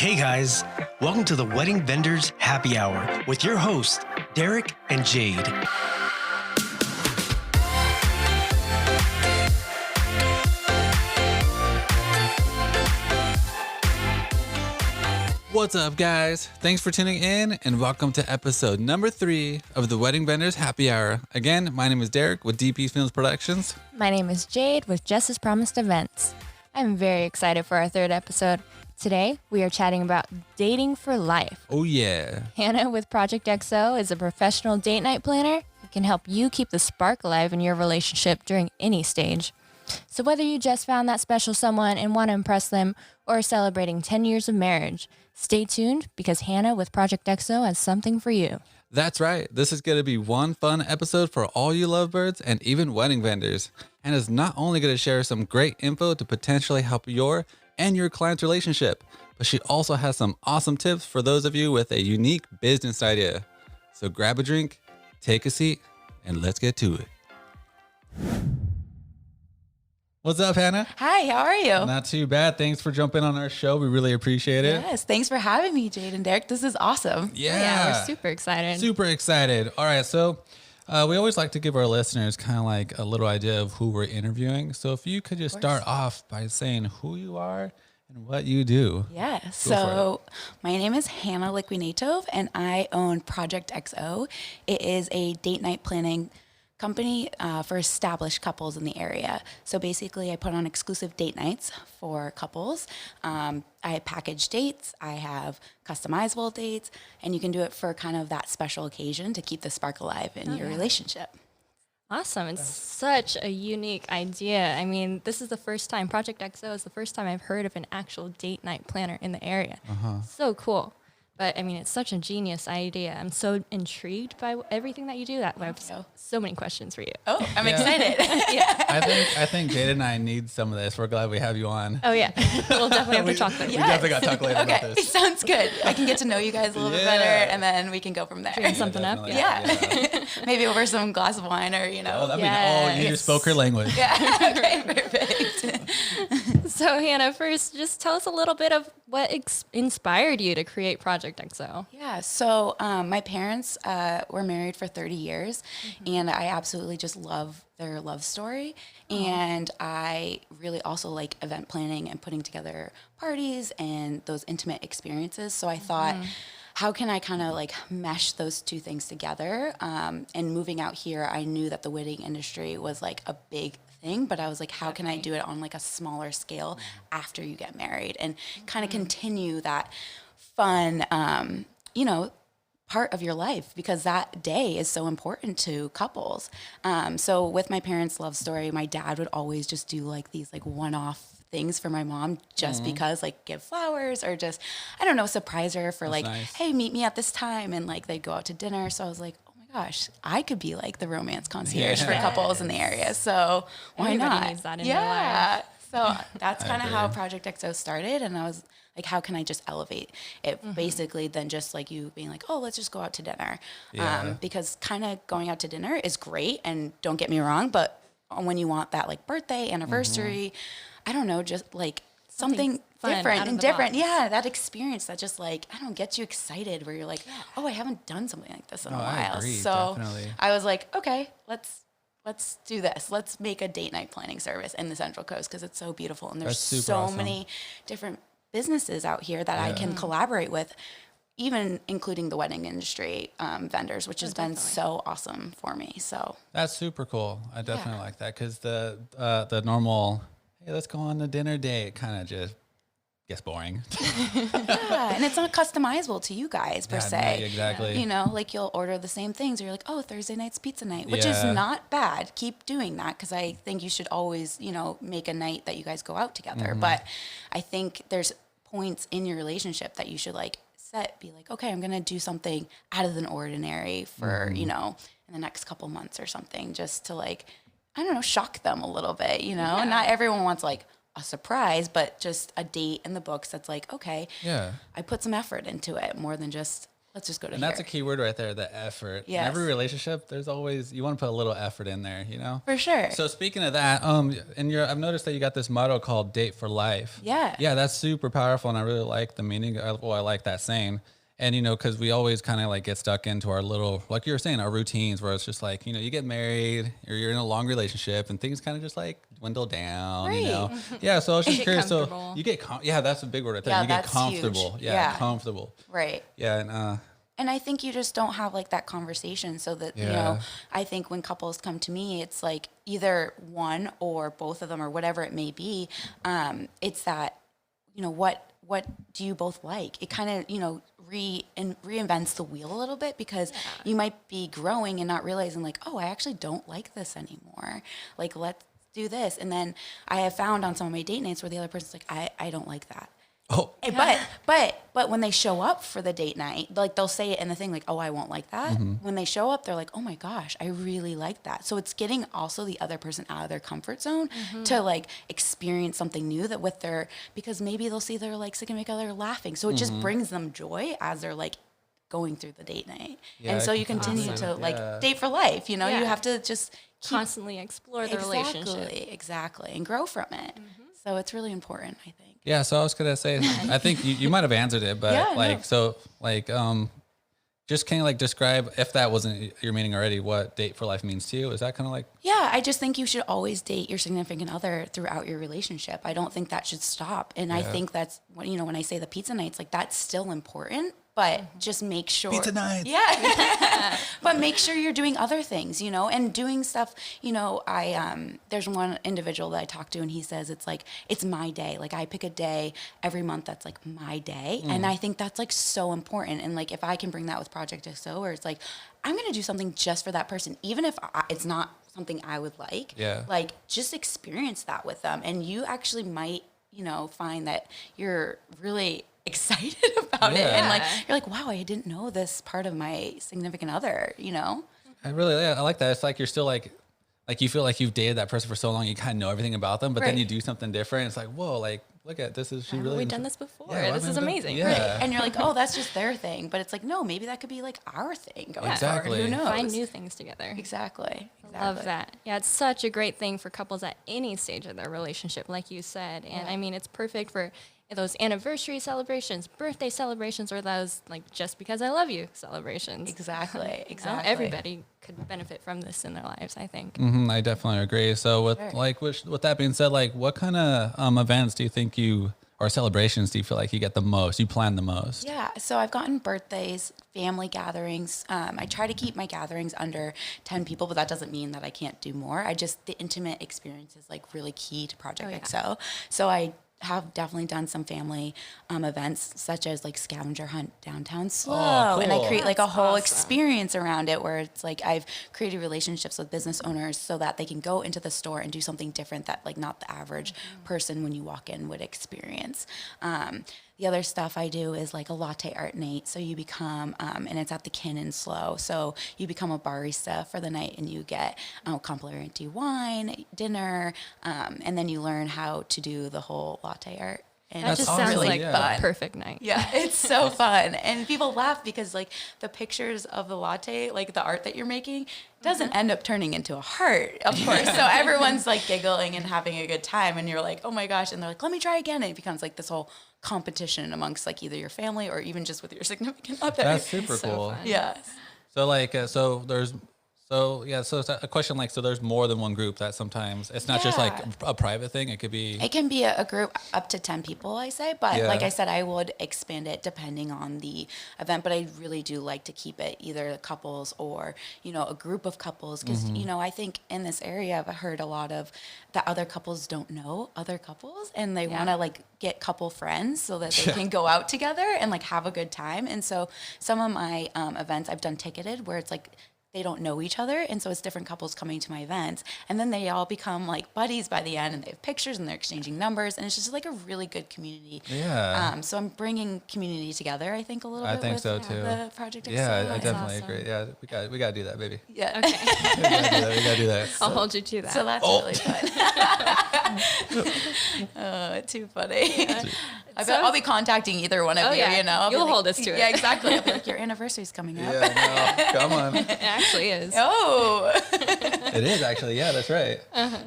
Hey guys, welcome to the Wedding Vendors Happy Hour with your hosts, Derek and Jade. What's up, guys? Thanks for tuning in and welcome to episode number 3 of the Wedding Vendors Happy Hour. Again, my name is Derek with DP Films Productions. My name is Jade with Just As Promised Events. I'm very excited for our third episode. Today, we are chatting about dating for life. Oh, yeah. Hannah with Project XO is a professional date night planner who can help you keep the spark alive in your relationship during any stage. So whether you just found that special someone and want to impress them or are celebrating 10 years of marriage, stay tuned because Hannah with Project XO has something for you. That's right. This is going to be one fun episode for all you lovebirds and even wedding vendors. Hannah's not only going to share some great info to potentially help your and your client's relationship, but she also has some awesome tips for those of you with a unique business idea. So grab a drink, take a seat, and let's get to it. What's up, Hannah? Hi, how are you? Not too bad. Thanks for jumping on our show. We really appreciate it. Yes, thanks for having me, Jade and Derek. This is awesome. Yeah, we're super excited. Super excited. All right, so we always like to give our listeners kind of like a little idea of who we're interviewing. So if you could just start off by saying who you are and what you do. Yeah, so my name is Hannah Lique, Naitove, and I own Project XO. It is a date night planning company for established couples in the area. So basically I put on exclusive date nights for couples. I package dates, I have customizable dates, and you can do it for kind of that special occasion to keep the spark alive in your relationship. Awesome. It's such a unique idea. I mean, this is the first time, Project XO is the first time I've heard of an actual date night planner in the area. So cool. But I mean, it's such a genius idea. I'm so intrigued by everything that you do that I have so many questions for you. Oh, I'm excited. I think Jade and I need some of this. We're glad we have you on. Oh yeah, we'll definitely have to talk later. We definitely got to talk later about Okay, this. sounds good. I can get to know you guys a little bit better, and then we can go from there. Dream something up. Yeah. Maybe over some glass of wine or, you know. Oh, you just spoke her language. Yeah, okay, perfect. So Hannah, first, just tell us a little bit of what inspired you to create Project XO. Yeah, so my parents were married for 30 years, and I absolutely just love their love story. And I really also like event planning and putting together parties and those intimate experiences. So I thought, how can I kind of like mesh those two things together? And moving out here, I knew that the wedding industry was like a big thing, but I was like, how can I do it on like a smaller scale after you get married and kind of continue that fun, part of your life, because that day is so important to couples. So with my parents' love story, my dad would always just do like these like one-off things for my mom just because, like, give flowers or just, I don't know, surprise her for like, nice. Hey, meet me at this time. And like, they'd go out to dinner. So I was like, gosh, I could be like the romance concierge for couples in the area. So why Everybody not? needs that in their life. So that's kind of how Project XO started. And I was like, how can I just elevate it basically than just like you being like, oh, let's just go out to dinner. Because kind of going out to dinner is great. And don't get me wrong, but when you want that like birthday, anniversary, I don't know, just like something fun, different out of and the different. box. Yeah, that experience that just like, I don't get you excited where you're like, oh, I haven't done something like this in a while. I agree, so definitely. I was like, okay, let's do this. Let's make a date night planning service in the Central Coast because it's so beautiful. And there's That's super so awesome. many different businesses out here that I can collaborate with, even including the wedding industry vendors, which has been so awesome for me. So That's super cool. I definitely like that because the normal, hey, let's go on a dinner date kind of just gets boring. yeah, and it's not customizable to you guys per se. No, exactly. You know, like you'll order the same things or you're like, oh, Thursday night's pizza night, which is not bad. Keep doing that because I think you should always, make a night that you guys go out together. But I think there's points in your relationship that you should like be like, okay, I'm going to do something out of the ordinary for, in the next couple months or something just to like, I don't know, shock them a little bit, and not everyone wants like a surprise, but just a date in the books that's like, okay, I put some effort into it more than just let's just go to And here. that's a key word right there, the effort. In Yes. every relationship, there's always, you want to put a little effort in there, you know? For sure. So speaking of that, I've noticed that you got this motto called "Date for Life." Yeah. Yeah, that's super powerful, and I really like the meaning. I like that saying. And you know, because we always kind of like get stuck into our little, like you were saying, our routines, where it's just like, you know, you get married, or you're in a long relationship, and things kind of just like dwindle down. You know? Yeah. So I was just Get curious. So comfortable. you get, that's a big word right there. Yeah, You get that's comfortable. huge. Yeah, Yeah. comfortable. Right. Yeah, and And I think you just don't have like that conversation so that, you Yeah. know, I think when couples come to me, it's like either one or both of them or whatever it may be. It's that, you know, what do you both like? It kind of, you know, reinvents the wheel a little bit because you might be growing and not realizing like, oh, I actually don't like this anymore. Like, let's do this. And then I have found on some of my date nights where the other person's like, I don't like that. oh, But when they show up for the date night, like they'll say it in the thing, like, "Oh, I won't like that." When they show up, they're like, "Oh my gosh, I really like that." So it's getting also the other person out of their comfort zone to like experience something new that with their, because maybe they'll see their like significant other laughing, so it just brings them joy as they're like going through the date night, Yeah, and so I you can continue see to that. like Yeah. date for life. You know, you Yeah. have to just keep Constantly explore the relationship. exactly, and grow from it. So it's really important, I think. yeah. So I was gonna say, I think you might have answered it, but Yeah, like, no. so like, just kind of like describe, if that wasn't your meaning already, what date for life means to you. Is that kind of like, Yeah, I just think you should always date your significant other throughout your relationship. I don't think that should stop. And I think that's what, you know, when I say the pizza nights, like that's still important, but just make sure. Pizza nights. Yeah. But make sure you're doing other things, you know, and doing stuff, you know, there's one individual that I talked to and he says, it's like, it's my day. Like I pick a day every month that's like my day. And I think that's like so important. And like, if I can bring that with Project XO, where it's like, I'm going to do something just for that person, even if it's not something I would like, Yeah. like just experience that with them. And you actually might, you know, find that you're really excited about it. And like, you're like, wow, I didn't know this part of my significant other, you know? I like that. It's like you're still like you feel like you've dated that person for so long, you kind of know everything about them, but then Right. you do something different. It's like, whoa, like look at this. Is she really? We've done this before. Yeah, why This is haven't we done- amazing. Yeah. Right. And you're like, oh, that's just their thing. But it's like, no, maybe that could be like our thing going Exactly. forward. Who knows? Find new things together. Exactly. Love that. Yeah, it's such a great thing for couples at any stage of their relationship, like you said. And I mean, it's perfect for those anniversary celebrations, birthday celebrations, or those like just because I love you celebrations. Exactly. You know, Exactly. everybody could benefit from this in their lives, I think. I definitely agree. So with that being said, like what kind of events do you think or celebrations do you feel like you get the most? You plan the most? Yeah, so I've gotten birthdays, family gatherings. I try to keep my gatherings under 10 people, but that doesn't mean that I can't do more. The intimate experience is like really key to Project XO. So I have definitely done some family events such as like scavenger hunt downtown slow, and I cool. create like a That's whole awesome. experience around it where it's like I've created relationships with business owners so that they can go into the store and do something different that like not the average person when you walk in would experience. The other stuff I do is like a latte art night. So you become, and it's at the Kin and Slow. So you become a barista for the night and you get complimentary wine, dinner, and then you learn how to do the whole latte art. And That That's just awesome. sounds Really like fun. the perfect night. yeah, it's so fun. And people laugh because like the pictures of the latte, like the art that you're making, doesn't end up turning into a heart, of course. So everyone's like giggling and having a good time. And you're like, oh my gosh. And they're like, let me try again. And it becomes like this whole competition amongst like either your family or even just with your significant other. That's super So cool. fun. Yes. So like, so it's a question like, so there's more than one group that sometimes it's not just like Yeah. a private thing. It could be, It can be a group up to 10 people, I say. But Yeah. like I said, I would expand it depending on the event. But I really do like to keep it either couples or, you know, a group of couples. Because, you know, I think in this area, I've heard a lot of that other couples don't know other couples. And they want to like get couple friends so that they can go out together and like have a good time. And so some of my events I've done ticketed where it's like they don't know each other, and so it's different couples coming to my events, and then they all become like buddies by the end, and they have pictures and they're exchanging numbers, and it's just like a really good community. Yeah. So I'm bringing community together, I think, a little bit. I think with so too. The Project Yeah, Excel. I definitely awesome. agree. Yeah, we gotta do that, baby. Yeah. Okay. We gotta do that. I'll hold you to that. So that's really fun. Too funny. I bet I'll be contacting either one of you, yeah. you know. I'll be You'll like, hold us to it. Yeah, exactly. I'll be like, your anniversary's coming up. Yeah, no, come on. It actually is. Oh, It is actually. Yeah, that's right.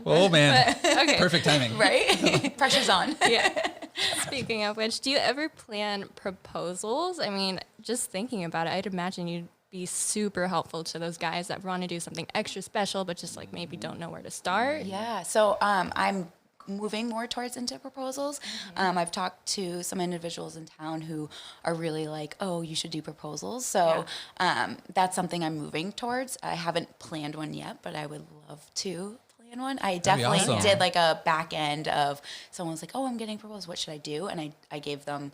Oh man, Okay. perfect timing. right? Pressure's on. Yeah. Speaking of which, do you ever plan proposals? I mean, just thinking about it, I'd imagine you'd be super helpful to those guys that want to do something extra special, but just like maybe don't know where to start. Yeah. So I'm moving more towards into proposals. I've talked to some individuals in town who are really like, oh, you should do proposals. So that's something I'm moving towards. I haven't planned one yet, but I would love to plan one. I definitely awesome. did like a back end of someone's like, oh, I'm getting proposed. What should I do? And I gave them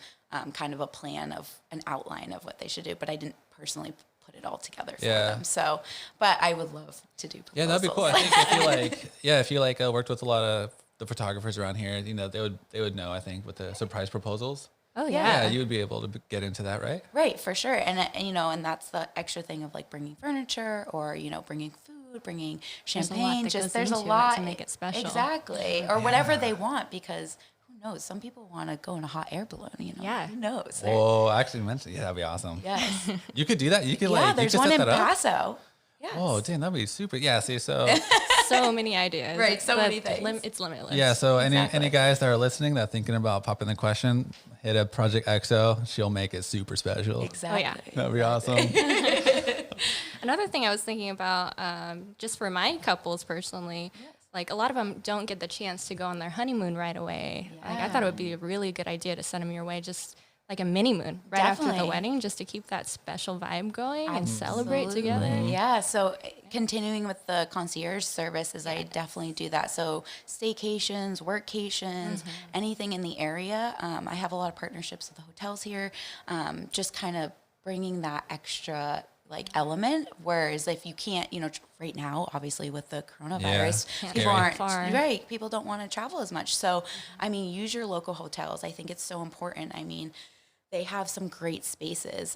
kind of a plan of an outline of what they should do, but I didn't personally put it all together for them. So, but I would love to do proposals. Yeah, that'd be cool. I think if you worked with a lot of the photographers around here, you know, they would know, I think, with the surprise proposals. Oh, Yeah, yeah. you would be able to get into that, right? Right, for sure. And you know, and that's the extra thing of like bringing furniture or, you know, bringing food, bringing There's a lot champagne. that Just goes there's a into it lot to make it special. Exactly. Or whatever they want, because who knows? Some people want to go in a hot air balloon, you know. Yeah. Who knows? Oh, actually mentioned, yeah, that'd be awesome. Yes. You could do that. You could Yeah, you there's could one set in that up. Paso. Yes. Oh, damn, that'd be super. Yeah, see, so So many ideas. Right, so But many things. It's limitless. yeah, so Exactly. any guys that are listening that are thinking about popping the question, hit up Project XO. She'll make it super special. Exactly. That'd be awesome. Another thing I was thinking about, just for my couples personally, like a lot of them don't get the chance to go on their honeymoon right away. Like I thought it would be a really good idea to send them your way, just like a mini moon right after the Definitely. wedding, just to keep that special vibe going and celebrate together. Yeah, so continuing with the concierge services, I definitely do that. So staycations, workations, anything in the area. I have a lot of partnerships with the hotels here, just kind of bringing that extra like element. Whereas if you can't, you know, right now, obviously with the coronavirus, Can't people travel aren't far. right. People don't want to travel as much. So, I mean, use your local hotels. I think it's so important. I mean, they have some great spaces.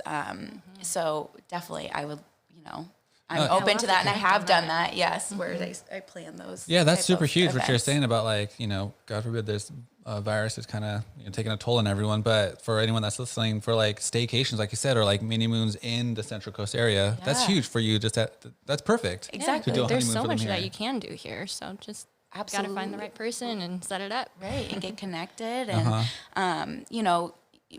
So definitely I would, you know, I'm open to that. And I have done that. Yes. Where I plan those. Yeah, that's type super of huge what you're events. saying about like, you know, God forbid there's a virus is kind of taking a toll on everyone. But for anyone that's listening, for like staycations, like you said, or like mini moons in the Central Coast area, that's Yeah. huge for you. Just that's perfect. Exactly. To do a There's honeymoon so for them much that here. you can do here. So just got to find the Absolutely. right person and set it up. Right. And get connected. And, you know,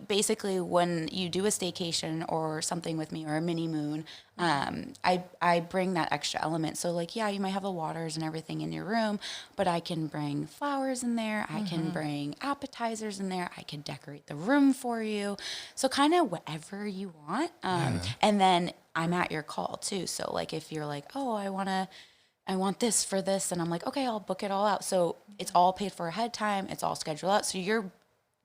basically when you do a staycation or something with me or a mini moon, I bring that extra element. So like, yeah, you might have the waters and everything in your room, but I can bring flowers in there. I can bring appetizers in there. I can decorate the room for you. So kind of whatever you want. And then I'm at your call too. So like, if you're like, oh, I want this for this. And I'm like, okay, I'll book it all out. So it's all paid for ahead time. It's all scheduled out. So you're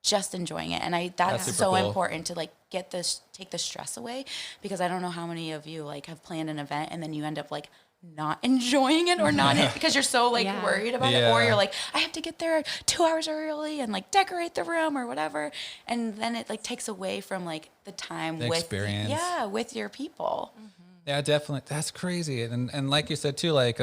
just enjoying it. And that's super so cool. important to like take the stress away, because I don't know how many of you like have planned an event and then you end up like not enjoying it or not because you're so like Yeah. worried about it, Yeah. or you're like, I have to get there 2 hours early and like decorate the room or whatever. And then it like takes away from like the time The with experience. with your people. Yeah, definitely. That's crazy. And like you said too, like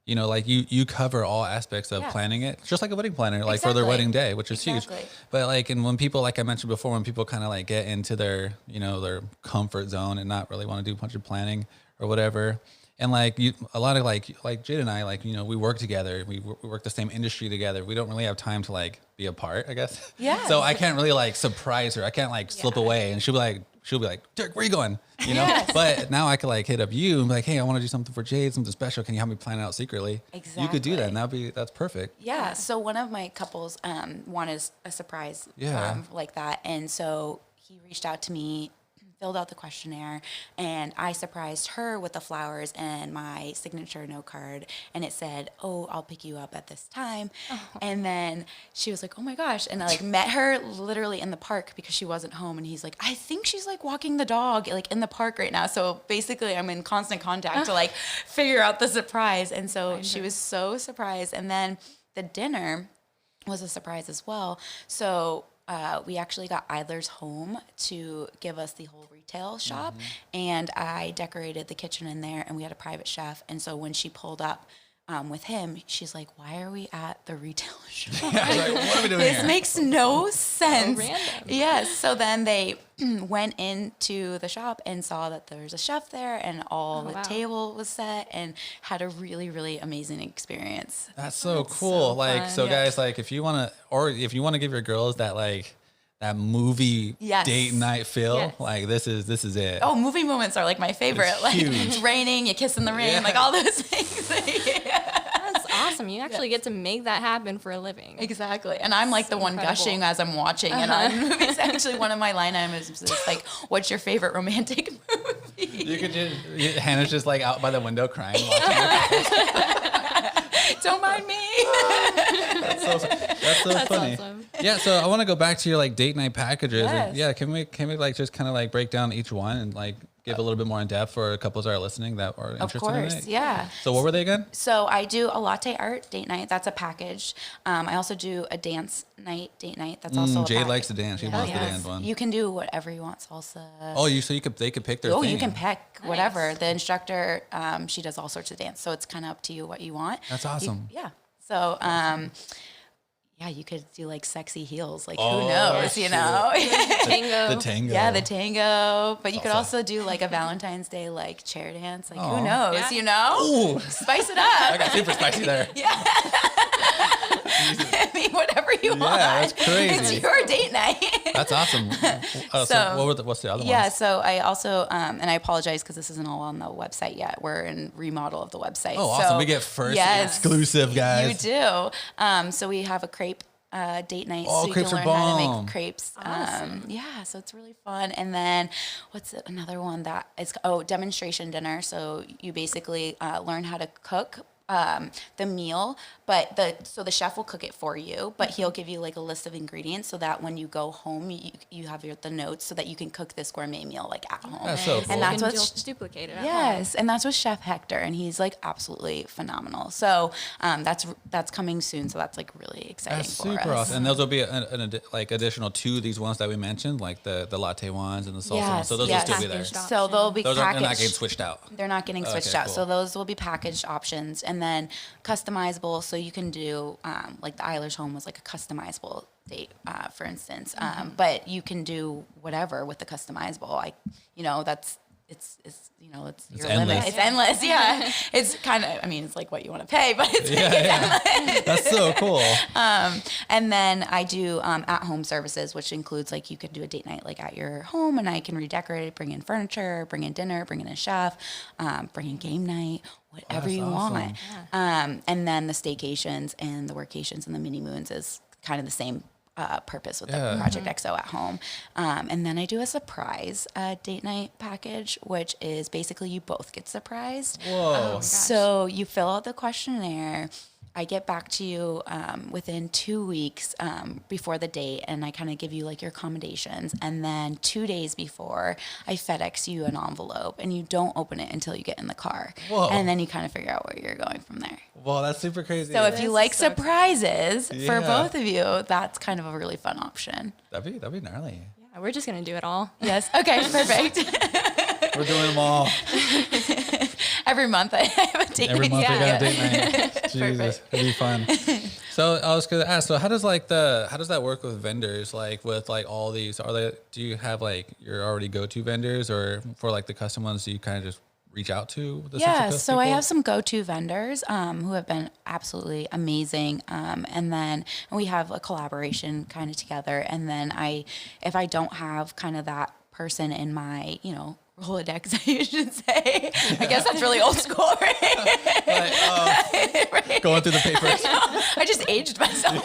you know, like you cover all aspects of Yeah. planning it, just like a wedding planner, like for their Exactly. wedding day, which is huge. Exactly. But like, and when people, like I mentioned before, when people kind of like get into their, you know, their comfort zone and not really want to do a bunch of planning or whatever. And like a lot of like Jade and I, like, you know, we work together, we work the same industry together. We don't really have time to like be apart, I guess. Yeah. So I can't really like surprise her. I can't like slip away and she'll be like, Derek, where you going? You know? Yes. But now I could like hit up you and be like, hey, I want to do something for Jade, something special. Can you help me plan it out secretly? You could do that, and that's perfect. Yeah. So one of my couples wanted a surprise Yeah. like that. And so he reached out to me filled out the questionnaire, and I surprised her with the flowers and my signature note card, and it said, "Oh, I'll pick you up at this time." And then she was like, "Oh my gosh." And I like met her literally in the park because she wasn't home, and he's like, "I think she's like walking the dog like in the park right now." So basically I'm in constant contact to like figure out the surprise. And so she was so surprised. And then the dinner was a surprise as well. So we actually got Idler's Home to give us the whole retail shop, and I decorated the kitchen in there, and we had a private chef. And so when she pulled up with him, she's like, "Why are we at the retail shop? Like, what are we doing This here? makes no sense." random. Yes. So then they went into the shop and saw that there was a chef there, and all the wow. table was set, and had a really, really amazing experience. That's so cool. so Like, fun. so guys, like if you want to, or if you want to give your girls that like that movie Yes. date night feel, Yes. like this is it. Oh, movie moments are like my favorite. It's Like huge. it's raining, you kiss in the rain, Yeah. like all those things. That's awesome. You actually get to make that happen for a living. Exactly. And I'm like the one incredible. gushing as I'm watching. And on movies, actually, one of my line items is just like, "What's your favorite romantic movie?" You could just Hannah's just like out by the window crying, watching. Don't mind me. That's so funny. awesome. Yeah, so I want to go back to your like date night packages. And, Yes. yeah, can we like just kind of like break down each one and like give a little bit more in depth for couples that are listening that are Of interested in course, it? yeah. So what were they again? So I do a latte art date night. That's a package. I also do a dance night date night. That's also a Jade package. likes to dance. She wants to yes. dance one. You can do whatever you want, salsa. Oh, they could pick their Oh, thing. you can pick whatever. Nice. The instructor, she does all sorts of dance, so it's kind of up to you what you want. That's awesome. Yeah. So, yeah, you could do like sexy heels. Like Oh, who knows, you shoot. know? Tango. The tango. Yeah, the tango. But you could Salsa. also do like a Valentine's Day like chair dance. Like Aw. who knows, Yeah. you know? Ooh, Spice it I up. got super spicy there. I mean, whatever you want. that's crazy. It's your date night. That's awesome. So So- what's the other Yeah, ones? so I also, and I apologize because this isn't all on the website yet. We're in remodel of the website. Oh, awesome. So, We get first yes, exclusive, guys. You do. So we have a crepe date night, Oh, so you crepes can are learn how to bomb. make crepes. Awesome. Yeah, so it's really fun. And then what's it, another one that is, demonstration dinner. So you basically learn how to cook the meal, but the chef will cook it for you, but he'll give you like a list of ingredients so that when you go home, you have the notes so that you can cook this gourmet meal like at home. That's so cool. And that's You what can just duplicate it. at home. Yes, and that's with Chef Hector, and he's like absolutely phenomenal. So that's coming soon. So that's like really exciting That's for super us. awesome. And those will be like additional to these ones that we mentioned, like the latte ones and the salsa ones. So those will still be there. Packaged So they'll be Those are packaged. not getting switched out. They're not getting switched Okay, out. cool. So those will be packaged options, and then customizable. So you can do like the Eilers Home was like a customizable date, for instance. But you can do whatever with the customizable. That's it's your endless. limit. It's endless. Yeah. It's kind of. I mean, it's like what you want to pay, but it's Yeah. That's so cool. And then I do at-home services, which includes like you could do a date night like at your home, and I can redecorate it, bring in furniture, bring in dinner, bring in a chef, bring in game night, whatever That's you awesome. want. And then the staycations and the workations and the mini moons is kind of the same purpose with Yeah. the Project XO at home. And then I do a surprise date night package, which is basically you both get surprised. Whoa. So you fill out the questionnaire. I get back to you within 2 weeks before the date, and I kind of give you like your accommodations. And then 2 days before, I FedEx you an envelope, and you don't open it until you get in the car. Whoa. And then you kind of figure out where you're going from there. Well, that's super crazy. So if you This like is so surprises for Yeah. both of you, that's kind of a really fun option. that'd be gnarly. Yeah, we're just gonna do it all. Yes. Okay. Perfect. We're doing them all. Every month I have a date. Every month we Yeah. got a date night. Jesus, it'd be fun. So I was gonna ask, so how does that work with vendors? Like with like all these, do you have like your already go-to vendors, or for like the custom ones, do you kind of just reach out to the Yeah, Sensitive so I people? have some go-to vendors who have been absolutely amazing, and then we have a collaboration kind of together. And then if I don't have kind of that person in my Rolodex, I should say. I guess that's really old school, right? Right. Going through the papers. I just aged myself.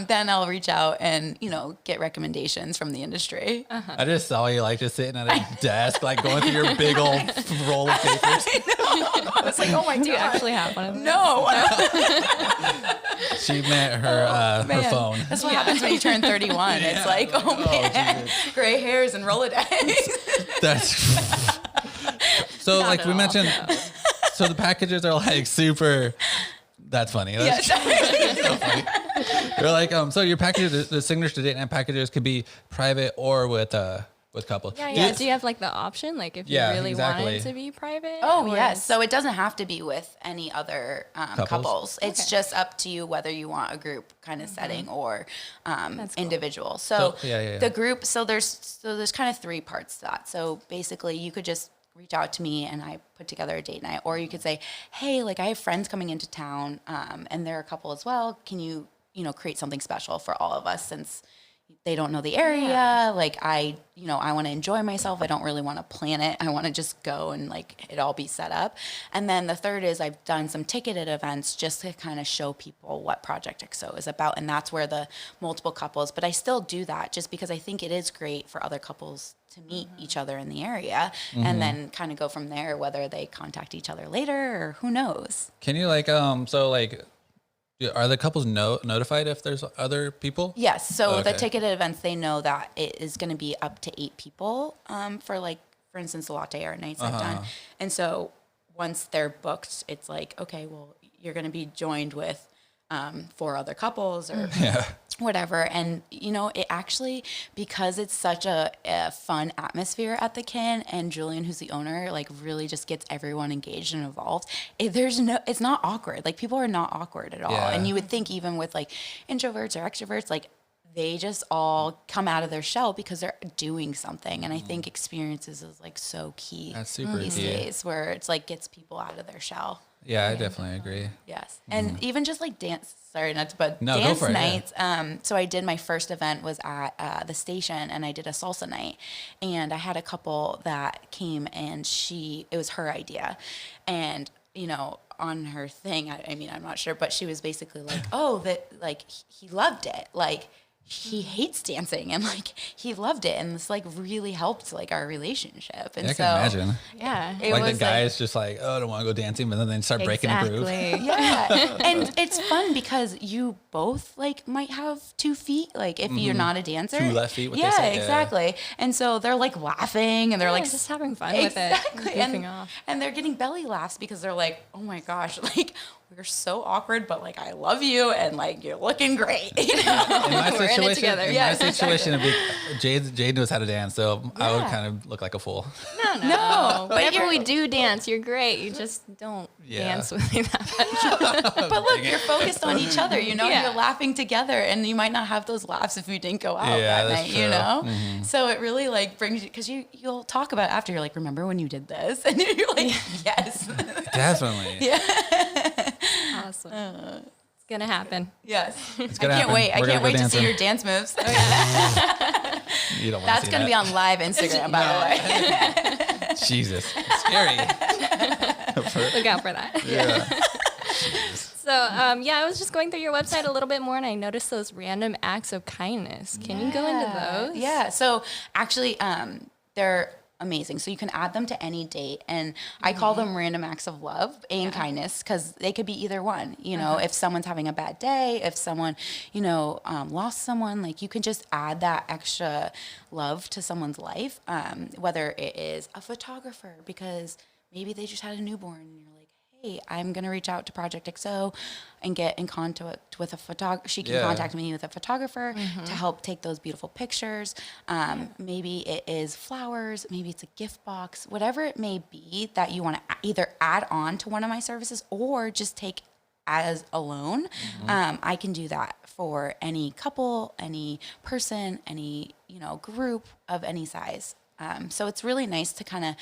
Then I'll reach out and, get recommendations from the industry. I just saw you like just sitting at a desk, like going through your big old roll of papers. I was like, oh my God. Do you actually have one of those? No. She meant her phone. That's what happens when you turn 31. It's like, oh man, gray hairs and Rolodex. That's so Not like at we all, mentioned. no. So the packages are like super. That's funny. That's so funny. They're like so your packages, the signature date night packages could be private or with couples. Yeah. Do you have like the option, like if you Yeah, really exactly. want it to be private? Oh, or yes. is- So it doesn't have to be with any other couples. It's Okay. just up to you whether you want a group kind of setting or That's cool. individual. So, yeah. the group, there's kind of three parts to that. So basically you could just reach out to me and I put together a date night, or you could say, hey, like I have friends coming into town and they're a couple as well. Can you, create something special for all of us since they don't know the area. Yeah. Like I want to enjoy myself. I don't really want to plan it. I want to just go and like it all be set up. And then the third is I've done some ticketed events just to kind of show people what Project XO is about. And that's where the multiple couples, but I still do that just because I think it is great for other couples to meet each other in the area and then kind of go from there, whether they contact each other later or who knows. Can you like are the couples notified if there's other people? Yes. So Okay. the ticketed events, they know that it is going to be up to 8 people for instance, the latte art nights I've done. And so once they're booked, it's like, okay, well, you're going to be joined with 4 other couples or whatever. And, it actually, because it's such a fun atmosphere at the Kin, and Julian, who's the owner, like really just gets everyone engaged and involved. It's not awkward. Like people are not awkward at all. Yeah. And you would think even with like introverts or extroverts, like they just all come out of their shell because they're doing something. And I think experiences is like so key That's super these key. days, where it's like gets people out of their shell. Yeah, I definitely agree. Yes. And even just like dance, sorry, not to, but No, go dance for it, yeah. nights. So I did my first event was at the station and I did a salsa night, and I had a couple that came and it was her idea. And, on her thing, I mean, I'm not sure, but she was basically like, oh, that like he loved it. Like, he hates dancing and like he loved it, and this like really helped like our relationship. And I so can imagine. Yeah. it Like was the guy is just like, oh, I don't want to go dancing, but then they start breaking the groove. Exactly. yeah. And it's fun because you both like might have 2 feet, like if you're not a dancer. 2 left feet, what they yeah, say, yeah. exactly. And so they're like laughing and they're like just having fun with it. exactly. Goofing And, off. and they're getting belly laughs because they're like, oh my gosh, like we're so awkward, but like I love you and like you're looking great. In my We're in it situation, together. in my Yes, situation, Jade knows how to dance, so I would kind of look like a fool. No, but Whenever you're- we do dance, you're great. You just don't Yeah. dance with me that much. But look, you're focused on each other, Yeah. you're laughing together, and you might not have those laughs if you didn't go out Yeah, that that's night, true. So it really like brings you, because you'll talk about it after, you're like, remember when you did this? And you're like, yes. Definitely. Awesome. It's going to happen. Yes. I gonna can't happen. wait. I We're can't gonna go wait to see dancing. your dance moves. You don't want That's to see going to be that. on live Instagram, by the way. Jesus, it's scary. Look out for that. Yeah. So, I was just going through your website a little bit more, and I noticed those random acts of kindness. Can you go into those? Yeah. So actually, they're amazing. So you can add them to any date, and I call them random acts of love and kindness, because they could be either one. If someone's having a bad day, if someone, lost someone, like you can just add that extra love to someone's life. Whether it is a photographer because maybe they just had a newborn, and you're like, hey, I'm going to reach out to Project XO and get in contact with a photographer. She can contact me with a photographer to help take those beautiful pictures. Maybe it is flowers. Maybe it's a gift box. Whatever it may be that you want to either add on to one of my services or just take as alone, I can do that for any couple, any person, any group of any size. So it's really nice to kind of,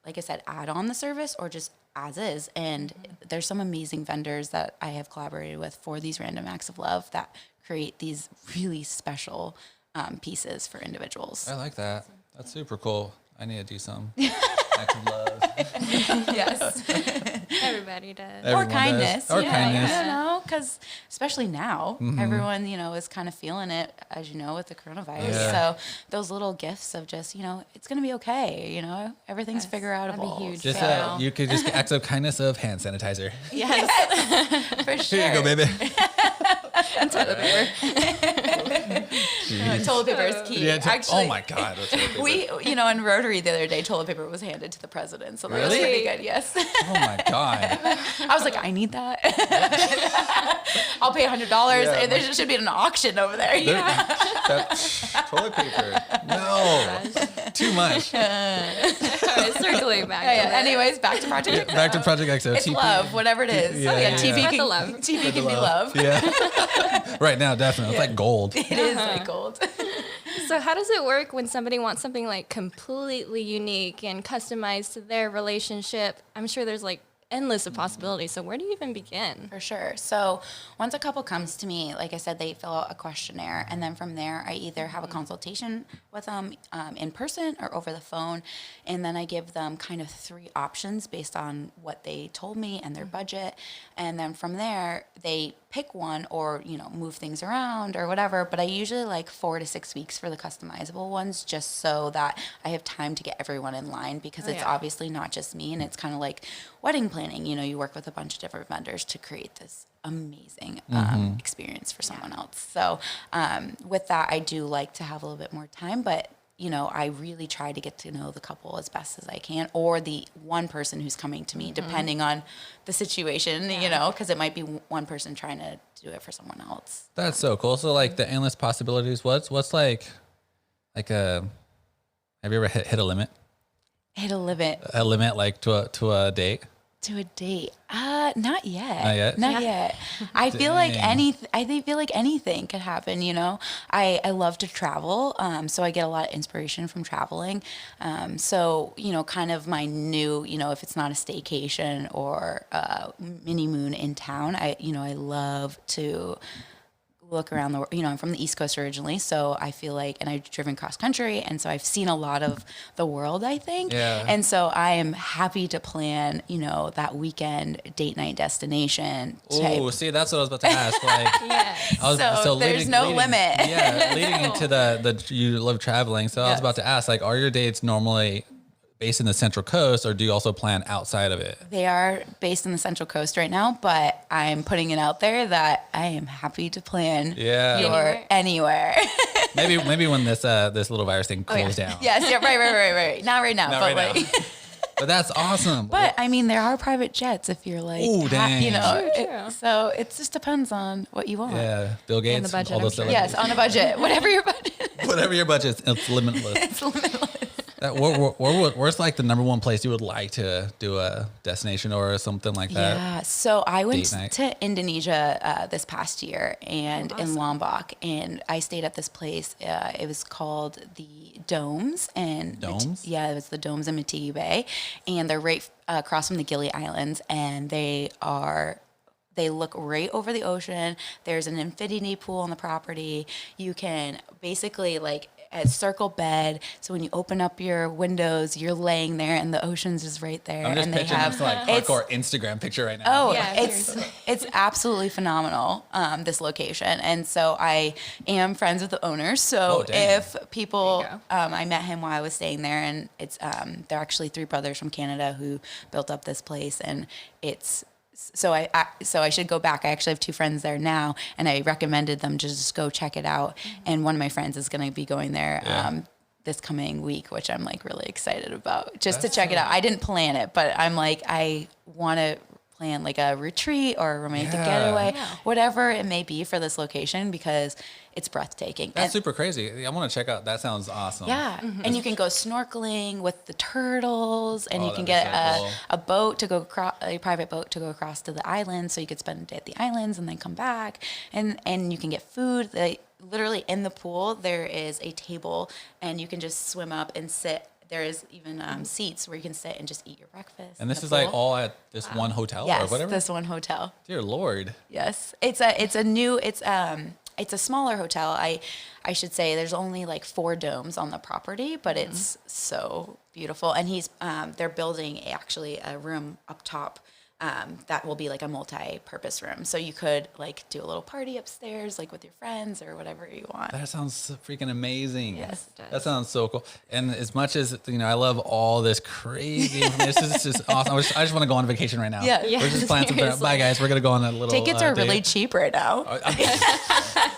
like I said, add on the service or just as is. And there's some amazing vendors that I have collaborated with for these random acts of love that create these really special pieces for individuals. I like that. That's super cool. I need to do some acts of love. Yes. Everybody does. Everyone Or kindness. does. Or yeah, kindness. You know, because especially now, everyone, is kind of feeling it, as you know, with the coronavirus. Yeah. So those little gifts of just, it's going to be okay. Everything's figure outable. that'd be huge. Just Yeah. you could just acts of kindness of hand sanitizer. Yes, for sure. Here you go, baby. And toilet paper. Toilet paper is key. Yeah, Actually, oh my God. That's toilet paper. we, in Rotary the other day, toilet paper was handed to the president. So that was Really? pretty good. Yes. Oh my God. I was like, I need that. I'll pay $100. Yeah, There should be an auction over there. That toilet paper. No. Too much. All right, circling back. Yeah, to that. anyways, back to Project Exo. Back to Project EXO. It's TP. love, whatever it is. Yeah, yeah. TP Spread can, the love. TP can be love. Yeah. Right now, definitely. It's like gold. It is like gold. So how does it work when somebody wants something like completely unique and customized to their relationship? I'm sure there's like endless of possibilities. So where do you even begin? For sure. So once a couple comes to me, like I said, they fill out a questionnaire. And then from there, I either have a consultation with them in person or over the phone. And then I give them kind of 3 options based on what they told me and their budget. And then from there, they pick one or, move things around or whatever. But I usually like 4 to 6 weeks for the customizable ones, just so that I have time to get everyone in line, because it's obviously not just me. And it's kind of like wedding planning. You work with a bunch of different vendors to create this amazing experience for someone else. So with that, I do like to have a little bit more time, but I really try to get to know the couple as best as I can, or the one person who's coming to me, depending on the situation, because it might be one person trying to do it for someone else. That's so cool. So like the endless possibilities. What's like have you ever hit a limit? Hit a limit A limit like to a date? to a date? Not yet. Not yet? Not yet. I feel like Dang. I feel like anything could happen. I love to travel, so I get a lot of inspiration from traveling. So kind of my new, if it's not a staycation or a mini moon in town, I love to look around the world. I'm from the East Coast originally, so I feel like, and I've driven cross country, and so I've seen a lot of the world, I think. Yeah. And so I am happy to plan, that weekend date night destination type. Oh, see, that's what I was about to ask. Like, Yes. So there's no limit. Yeah, leading into the you love traveling. So I was Yes. about to ask, like, are your dates normally based in the Central Coast, or do you also plan outside of it? They are based in the Central Coast right now, but I'm putting it out there that I am happy to plan Yeah. your anywhere. Maybe when this little virus thing cools down. Yes, yeah, right. Not right now, Not but right now. But that's awesome. But I mean, there are private jets if you're like, Ooh, dang. True. so it just depends on what you want. Yeah, Bill Gates, the budget, all those I'm sure. Yes, on a budget, whatever your budget, whatever your budget, it's limitless. it's limitless. Where's like the number one place you would like to do a destination or something like that? Yeah, so I went Date night. to Indonesia this past year, and in Lombok, and I stayed at this place. It was called the Domes, and Domes? it was the Domes in Matigi Bay, and they're right across from the Gili Islands, and they look right over the ocean. There's an infinity pool on the property. You can basically like a circle bed. So when you open up your windows, you're laying there and the ocean's just right there. I'm just and they picturing have this like it's- hardcore Instagram picture right now. Oh, Yeah, it's absolutely phenomenal, this location. And so I am friends with the owner. So Oh, dang. if people, There you I met him while I was staying there, and it's they're actually 3 brothers from Canada who built up this place, and it's. So I should go back. I actually have 2 friends there now, and I recommended them to just go check it out. And one of my friends is going to be going there Yeah. this coming week, which I'm like really excited about, just That's to check it out. I didn't plan it, but I'm like, I want to plan like a retreat or a romantic Yeah. getaway, Yeah. whatever it may be for this location, because it's breathtaking. That's And- super crazy. I want to check out. That sounds awesome. yeah, and you can go snorkeling with the turtles, and Oh, you can that'd get be so cool. a boat to go across, a private boat to go across to the island, so you could spend a day at the islands and then come back, and you can get food. Literally in the pool, there is a table, and you can just swim up and sit. There is even seats where you can sit and just eat your breakfast. And in this the is like pool. all at this one hotel or Yes, whatever? this one hotel. Dear Lord. Yes, it's a new it's a smaller hotel. I should say there's only like 4 domes on the property, but it's so beautiful. And they're building actually a room up top that will be like a multi-purpose room. So you could like do a little party upstairs, like with your friends or whatever you want. That sounds so freaking amazing. Yes, it does. That sounds so cool. And as much as, I love all this crazy information, this is just awesome. I just want to go on vacation right now. Yeah. We're just planning something. Bye, guys. We're going to go on a little Tickets are really date. cheap right now.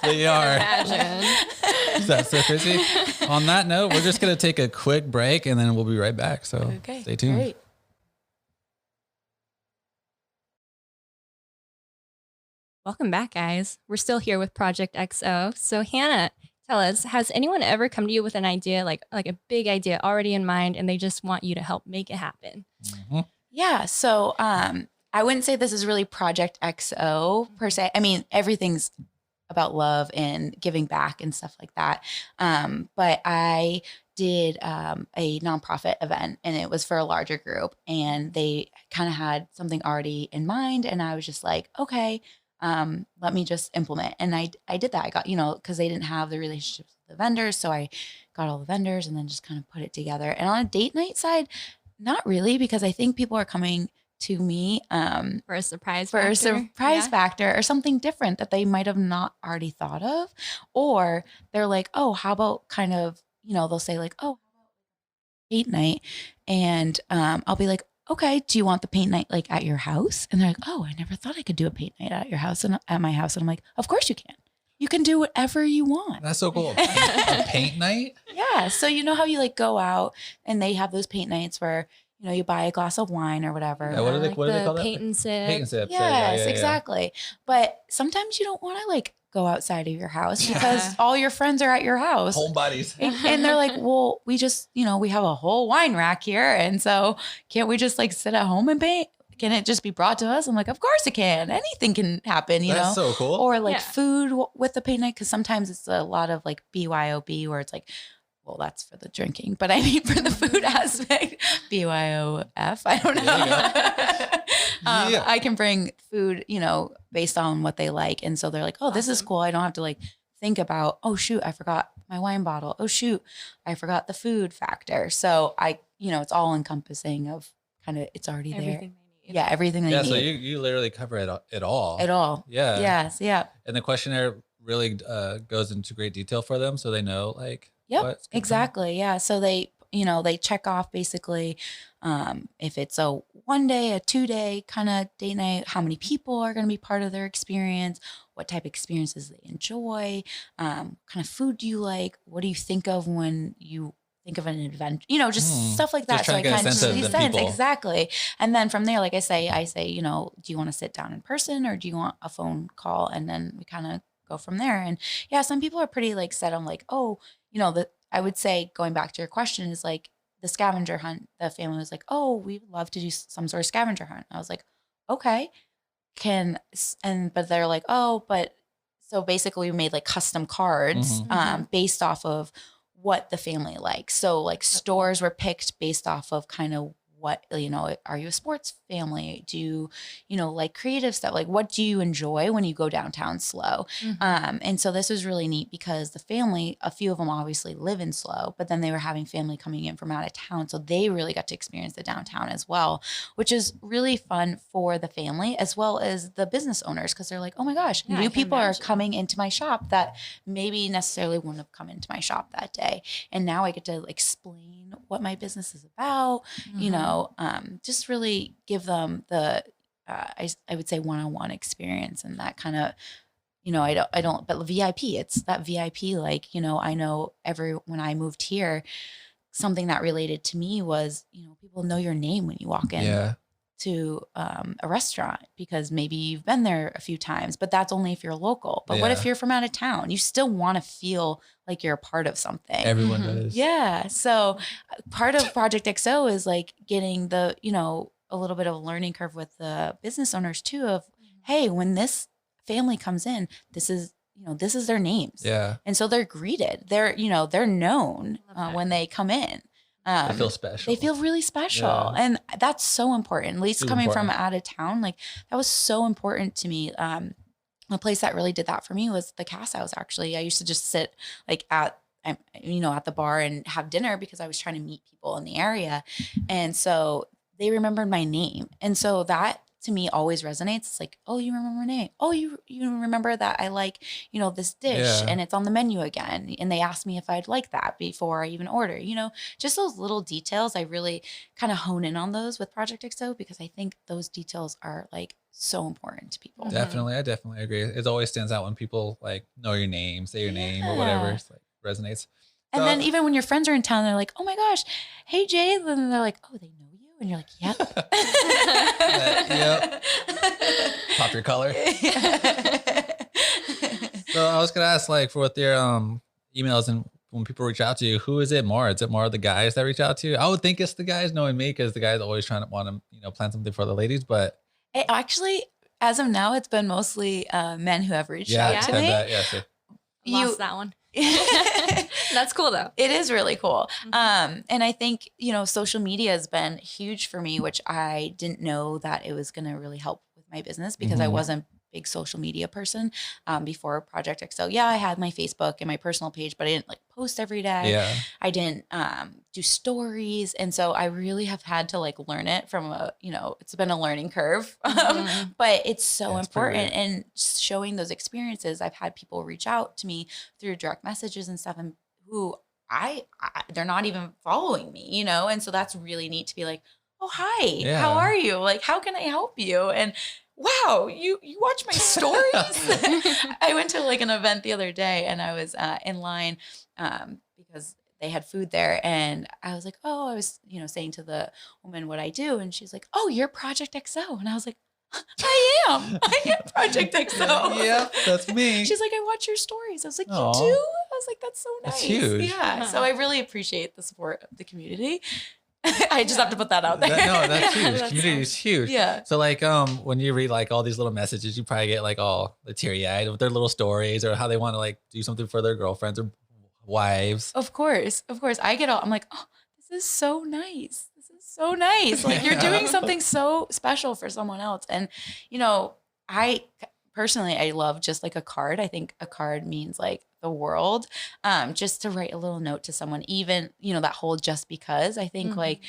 They are. Imagine. That's so crazy. On that note, we're just going to take a quick break and then we'll be right back. So stay tuned. Great. Welcome back, guys. We're still here with Project XO. So Hannah, tell us, has anyone ever come to you with an idea, like a big idea already in mind, and they just want you to help make it happen? Mm-hmm. Yeah. So I wouldn't say this is really Project XO per se. I mean, everything's about love and giving back and stuff like that. But I did a nonprofit event, and it was for a larger group, and they kind of had something already in mind. And I was just like, okay, let me just implement. And I did that. I got, because they didn't have the relationships with the vendors. So I got all the vendors and then just kind of put it together. And on a date night side, not really, because I think people are coming to me For a surprise factor or something different that they might have not already thought of. Or they're like, oh, how about kind of, they'll say like, oh, date night. And I'll be like, okay, do you want the paint night like at your house? And they're like, oh, I never thought I could do a paint night at your house and at my house. And I'm like, of course you can. You can do whatever you want. That's so cool. A paint night? Yeah. So you know how you like go out and they have those paint nights where, you buy a glass of wine or whatever. Yeah, what do they call that? Paint and sip. Paint and sip. Yes, Yeah. exactly. But sometimes you don't want to like go outside of your house because all your friends are at your house. Homebodies. And they're like, well, we just, we have a whole wine rack here. And so can't we just like sit at home and paint? Can it just be brought to us? I'm like, of course it can. Anything can happen, That's so cool. Or like food with the paint night. Cause sometimes it's a lot of like BYOB where it's like, well, that's for the drinking, but I mean for the food aspect, BYOF. I don't know. I can bring food, based on what they like. And so they're like, oh, this is cool. I don't have to like think about, oh shoot, I forgot my wine bottle. Oh shoot, I forgot the food factor. So it's all encompassing of kind of, it's already Everything there. they need. Yeah, everything they need. So you literally cover it all. At all. Yeah. Yes. Yeah. And the questionnaire really goes into great detail for them, so they know like. Yep. Exactly. Yeah. So they check off basically if it's a 1 day, a 2 day kind of date night, how many people are going to be part of their experience, what type of experiences they enjoy, kind of food do you like, what do you think of when you think of an adventure, just stuff like that. Just so I kind of sense exactly. And then from there, like I say, do you want to sit down in person or do you want a phone call? And then we kind of go from there. And yeah, some people are pretty like set on like, oh, I would say going back to your question is like the scavenger hunt. The family was like, oh, we'd love to do some sort of scavenger hunt. I was like, okay, but they're like, oh, but so basically we made like custom cards based off of what the family likes. So like stores were picked based off of kind of what, are you a sports family? Do you, like creative stuff? Like what do you enjoy when you go downtown SLO? And so this was really neat because the family, a few of them obviously live in SLO, but then they were having family coming in from out of town. So they really got to experience the downtown as well, which is really fun for the family as well as the business owners. Cause they're like, oh my gosh, new people are coming into my shop that maybe necessarily wouldn't have come into my shop that day. And now I get to explain what my business is about, just really give them the, I would say one-on-one experience and that kind of, I don't, but VIP, it's that VIP, like, I know when I moved here, something that related to me was, people know your name when you walk in to a restaurant because maybe you've been there a few times, but that's only if you're local. But what if you're from out of town? You still want to feel like you're a part of something. Everyone does. Yeah. So part of Project XO is like getting the, a little bit of a learning curve with the business owners too of, hey, when this family comes in, this is their names. Yeah. And so they're greeted. They're known when they come in. They feel special. They feel really special. Yeah. And that's so important. At least coming from out of town, like that was so important to me. a place that really did that for me was the Cast House. Actually, I used to just sit like at the bar and have dinner because I was trying to meet people in the area. And so they remembered my name. And so that to me always resonates. It's like, oh, you remember my name. Oh, you remember that I like, this dish and it's on the menu again. And they asked me if I'd like that before I even order, just those little details. I really kind of hone in on those with Project XO because I think those details are like so important to people. Definitely. I definitely agree. It always stands out when people like know your name, say your name or whatever. It's like resonates. And then even when your friends are in town, they're like, oh my gosh, hey Jay. Then they're like, oh, they know you. And you're like, yep. Yep. Pop your collar. So I was going to ask like for with your emails and when people reach out to you, who is it more? Is it more of the guys that reach out to you? I would think it's the guys knowing me because the guys always trying to want to, plan something for the ladies, but. It actually, as of now, it's been mostly men who have reached out to me. Lost that one. That's cool though. It is really cool. And I think, social media has been huge for me, which I didn't know that it was going to really help with my business because I wasn't a big social media person before Project XO. Yeah, I had my Facebook and my personal page, but I didn't like post every day. Yeah. I didn't do stories. And so I really have had to like learn it from it's been a learning curve, but it's so important. And showing those experiences, I've had people reach out to me through direct messages and stuff and who they're not even following me, and so that's really neat to be like, oh, hi, how are you? Like, how can I help you? And wow, you watch my stories? I went to like an event the other day and I was in line because they had food there. And I was like, oh, I was, saying to the woman what I do. And she's like, oh, you're Project XO. And I was like, I am Project XO. Yeah, that's me. She's like, I watch your stories. I was like, you do? I was like, that's so nice. That's huge. Yeah. So I really appreciate the support of the community. I just have to put that out there. That's huge. Community is huge. Yeah. So like when you read like all these little messages, you probably get like all the teary-eyed with their little stories or how they want to like do something for their girlfriends or wives. Of course. I get all, I'm like, oh, this is so nice. So nice. Like you're doing something so special for someone else. And, I personally, I love just like a card. I think a card means like the world. Just to write a little note to someone, even, that whole just because. I think like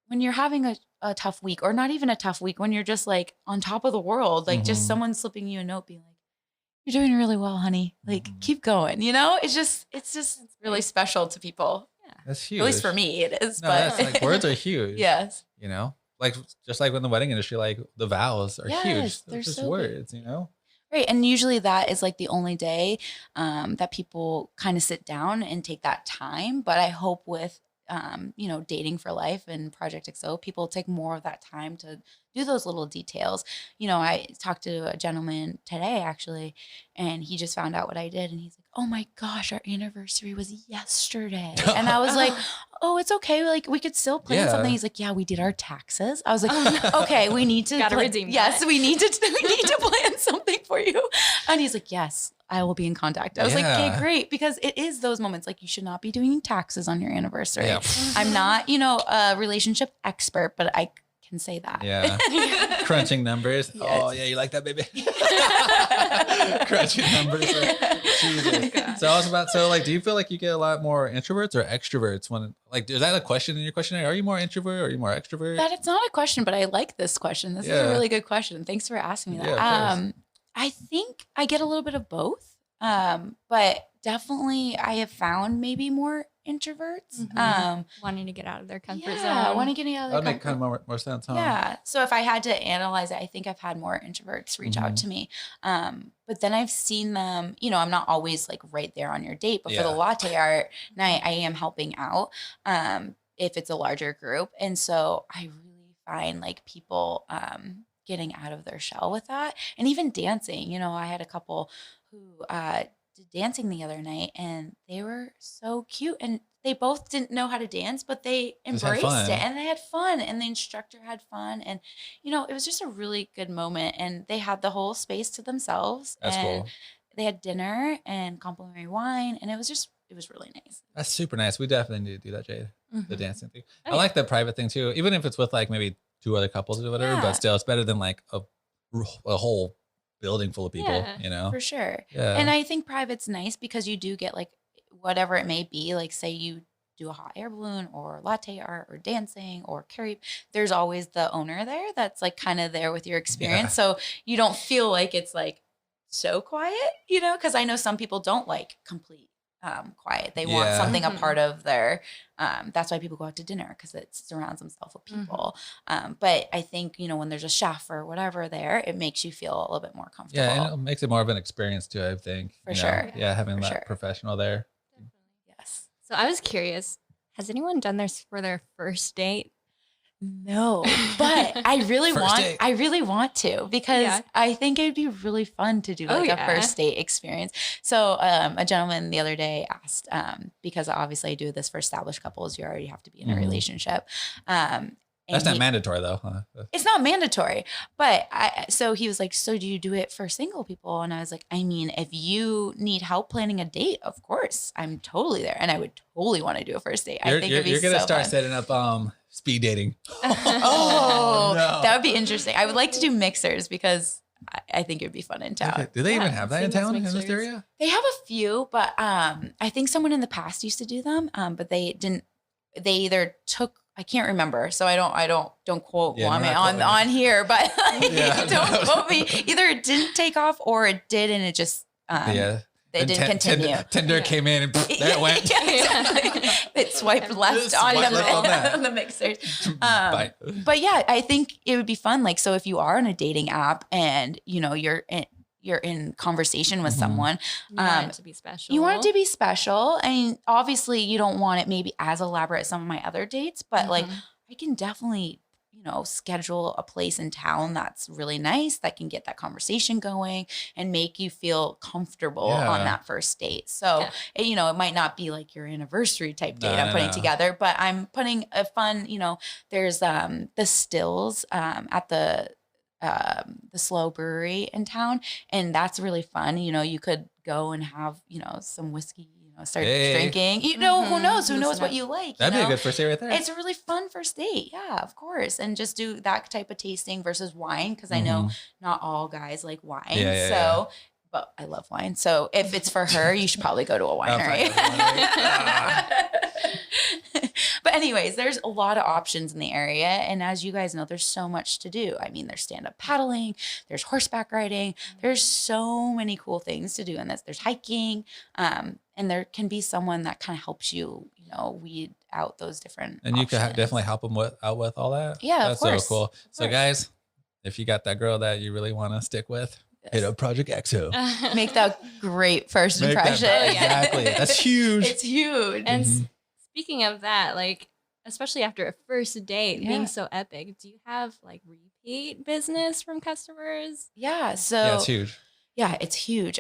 when you're having a tough week or not even a tough week, when you're just like on top of the world, like just someone slipping you a note being like, you're doing really well, honey. Like keep going, it's just really special to people. That's huge. At least for me, it is. No, but that's like words are huge. Yes. Like just like in the wedding industry, like the vows are huge. They're just so words, Right. And usually that is like the only day that people kind of sit down and take that time. But I hope with, dating for life and Project XO, people take more of that time to do those little details. I talked to a gentleman today actually, and he just found out what I did. And he's like, oh my gosh, our anniversary was yesterday. And I was like, oh, it's okay. Like we could still plan something. He's like, yeah, we did our taxes. I was like, okay, we need to redeem that. Yes, we need to plan something for you. And he's like, yes, I will be in contact. I was like, okay, great. Because it is those moments like you should not be doing taxes on your anniversary. Yeah. I'm not, a relationship expert, but I can say that. Yeah. Crunching numbers. Yes. Oh yeah. You like that, baby? Crunching numbers. Jesus. So like, do you feel like you get a lot more introverts or extroverts when like, is that a question in your questionnaire? Are you more introvert or are you more extrovert? That it's not a question, but I like this question. This is a really good question. Thanks for asking me that. Yeah, I think I get a little bit of both. But definitely I have found maybe more introverts. Wanting to get out of their comfort zone. Yeah, wanting to get out of their That would make kind of more sense, huh? Yeah. So if I had to analyze it, I think I've had more introverts reach out to me. But then I've seen them, I'm not always like right there on your date, but for the latte art night, I am helping out if it's a larger group. And so I really find like people getting out of their shell with that. And even dancing, I had a couple who did dancing the other night and they were so cute and they both didn't know how to dance, but they embraced it and they had fun and the instructor had fun. And, it was just a really good moment and they had the whole space to themselves. That's and cool. They had dinner and complimentary wine and it was really nice. That's super nice. We definitely need to do that, Jade. The dancing thing. I like the private thing too, even if it's with like maybe 2 other couples or whatever, but still it's better than like a whole building full of people, Yeah, you know? For sure. Yeah. And I think private's nice because you do get like whatever it may be, like say you do a hot air balloon or latte art or dancing or carry, there's always the owner there that's like kind of there with your experience. So you don't feel like it's like so quiet, you know, because I know some people don't like complete quiet. They want something a part of their, that's why people go out to dinner because it surrounds themselves with people. But I think, you know, when there's a chef or whatever there, it makes you feel a little bit more comfortable. Yeah, and it makes it more of an experience too, I think. For you sure. know? Yeah, having For that sure. professional there. Yes. So I was curious, has anyone done this for their first date? No, but I really First date. I really want to because Yeah. I think it'd be really fun to do like a first date experience. So a gentleman the other day asked, because obviously I do this for established couples, you already have to be in a relationship. That's not mandatory though. Huh? It's not mandatory, but so he was like, so do you do it for single people? And I was like, I mean, if you need help planning a date, of course, I'm totally there. And I would totally want to do a first date. I think it'd be you're gonna so start fun. setting up speed dating. Oh, no. that would be interesting. I would like to do mixers because I think it would be fun in town. Okay. Do they even have that in singles town in this mixers. area? They have a few, but I think someone in the past used to do them, but they didn't. They either took. I can't remember, so I don't quote Yeah, me we're not on here, but Yeah. don't quote me. Either it didn't take off or it did, and it just Yeah. they And didn't continue. Tinder came in and there it went. Yeah, exactly. It swiped left on Swipe left on that. on the mixers. Bye. But yeah, I think it would be fun. Like, so if you are on a dating app and you know you're in conversation with someone, You want it to be special. you want it to be special. I mean, obviously, you don't want it maybe as elaborate as some of my other dates, but like, I can definitely, you know, schedule a place in town that's really nice that can get that conversation going and make you feel comfortable on that first date. So, you know, it might not be like your anniversary type date I'm putting together, but I'm putting a fun, you know, there's the stills at the Slow Brewery in town, and that's really fun. You know, you could go and have, you know, some whiskey, you know, start drinking. You know, who knows what you like. That'd you be know? a good first date right there. It's a really fun first date. Yeah, of course. And just do that type of tasting versus wine, because I know not all guys like wine. Yeah. But I love wine. So if it's for her, you should probably go to a winery. But anyways, there's a lot of options in the area. And as you guys know, there's so much to do. I mean, there's stand-up paddling, there's horseback riding, there's so many cool things to do in this. There's hiking, and there can be someone that kind of helps you, you know, weed out those different And you could options. definitely help them out with all that. Yeah, That's of course. so cool. Of So course. guys, if you got that girl that you really want to stick with, hit up Project EXO. Make that great first Make that- impression. exactly. That's huge. It's huge. And speaking of that, like, especially after a first date being so epic, do you have like repeat business from customers? Yeah. So Yeah, it's huge. yeah, it's huge.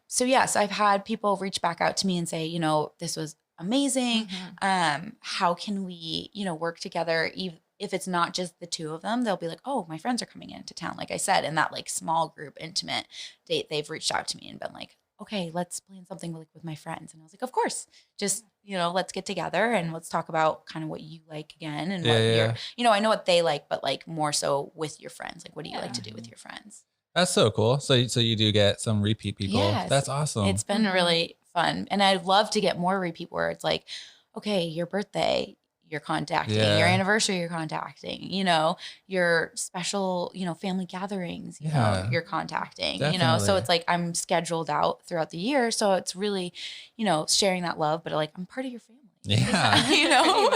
So yes, I've had people reach back out to me and say, you know, this was amazing. How can we, you know, work together? If it's not just the two of them, they'll be like, oh, my friends are coming into town. Like I said, in that like small group, intimate date, they've reached out to me and been like, okay, let's plan something with my friends. And I was like, of course, just, you know, let's get together and let's talk about kind of what you like again. And what you're, you know, I know what they like, but like more so with your friends. Like, what do you like to do with your friends? That's so cool. So you do get some repeat people. Yes. That's awesome. It's been really fun. And I'd love to get more repeat where it's like, okay, your birthday, you're contacting, your anniversary, you're contacting, you know, your special, you know, family gatherings, you know, you're contacting, you know, so it's like I'm scheduled out throughout the year. So it's really, you know, sharing that love, but like I'm part of your family. Yeah. You know,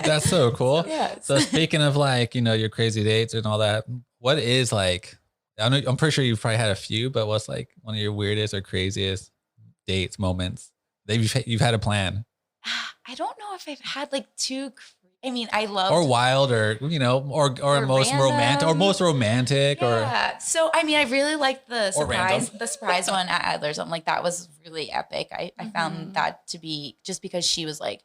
That's so cool. Yes. So speaking of like, you know, your crazy dates and all that, what is like, I'm pretty sure you've probably had a few, but what's like one of your weirdest or craziest dates moments that you've had a plan? I don't know if I've had like I mean, I love or wild or, you know, or most romantic or most romantic yeah. So, I mean, I really like the Or random. surprise one at Adler's. I'm like, that was really epic. I found that to be just because she was like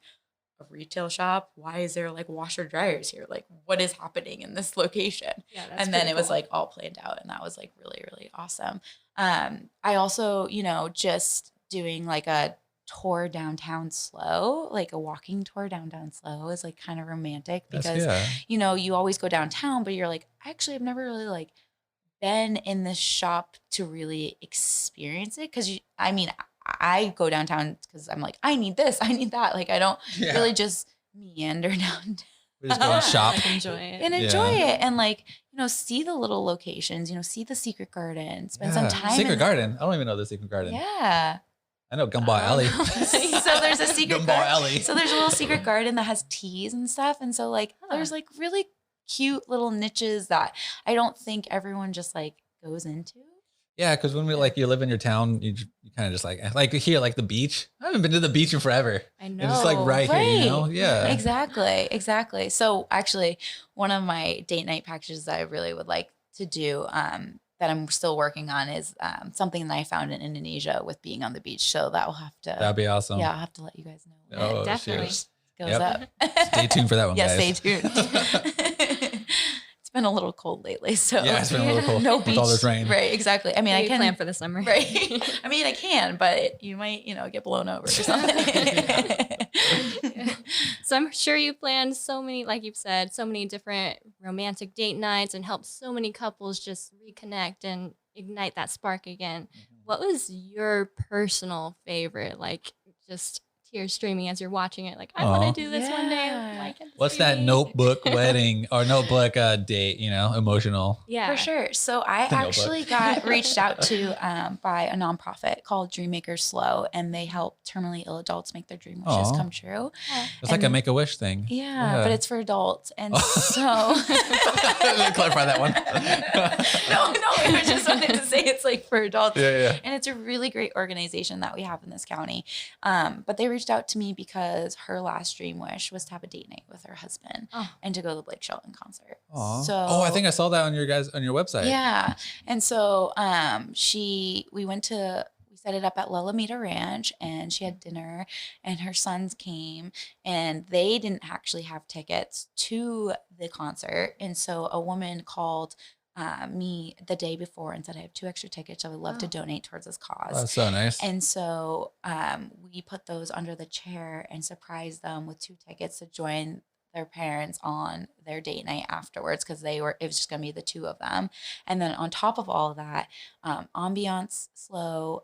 a retail shop. Why is there like washer dryers here? Like, what is happening in this location? Yeah, that's and then pretty it was cool. like all planned out. And that was like really, really awesome. I also, you know, just doing like a tour downtown slow, like a walking tour downtown slow is like kind of romantic because, you know, you always go downtown, but you're like, actually, I've never really like been in this shop to really experience it. Cause I go downtown because I'm like, I need this, I need that. Like, I don't really just meander down. We just go and shop. Enjoy it. And enjoy it. And like, see the little locations, see the Secret Garden, spend some time. Secret Garden. I don't even know the Secret Garden. Yeah. I know Gumball Alley. So there's a secret Gumball Alley. So there's a little secret garden that has teas and stuff. And so like, there's like really cute little niches that I don't think everyone just like goes into. Yeah, because when you live in your town, you kind of just like here, like the beach. I haven't been to the beach in forever. I know. And it's like right here, Yeah. Exactly. So actually, one of my date night packages that I really would like to do, that I'm still working on, is something that I found in Indonesia with being on the beach. So that'd be awesome. Yeah, I'll have to let you guys know. Oh, definitely Goes up. Stay tuned for that one, guys. Yes, stay tuned. It's been a little cold lately, so yeah, it's been a little cold. No with beach, all this rain. Right? Exactly. I mean, I can plan for the summer, right? I mean, I can, but you might, get blown over or something. So I'm sure you planned so many, like you've said, so many different romantic date nights and helped so many couples just reconnect and ignite that spark again. What was your personal favorite? Like, just tears streaming as you're watching it. Like, I want to do this one day. Like, what's that Notebook wedding or Notebook date? Emotional. Yeah, for sure. So I actually got reached out to by a nonprofit called Dream Makers Slow, and they help terminally ill adults make their dream wishes come true. It's like a Make-A-Wish thing. Yeah, but it's for adults, and so clarify that one. no, I just wanted to say it's like for adults. Yeah. And it's a really great organization that we have in this county. But they reached out to me because her last dream wish was to have a date night with her husband and to go to the Blake Shelton concert. Aww. So I think I saw that on your website. Yeah. And so we set it up at La Lamita Ranch, and she had dinner, and her sons came, and they didn't actually have tickets to the concert. And so a woman called me the day before and said, I have 2 extra tickets. I would love to donate towards this cause. That's so nice. And so we put those under the chair and surprised them with 2 tickets to join their parents on their date night afterwards, because it was just gonna be the 2 of them. And then on top of all of that, Ambiance Slow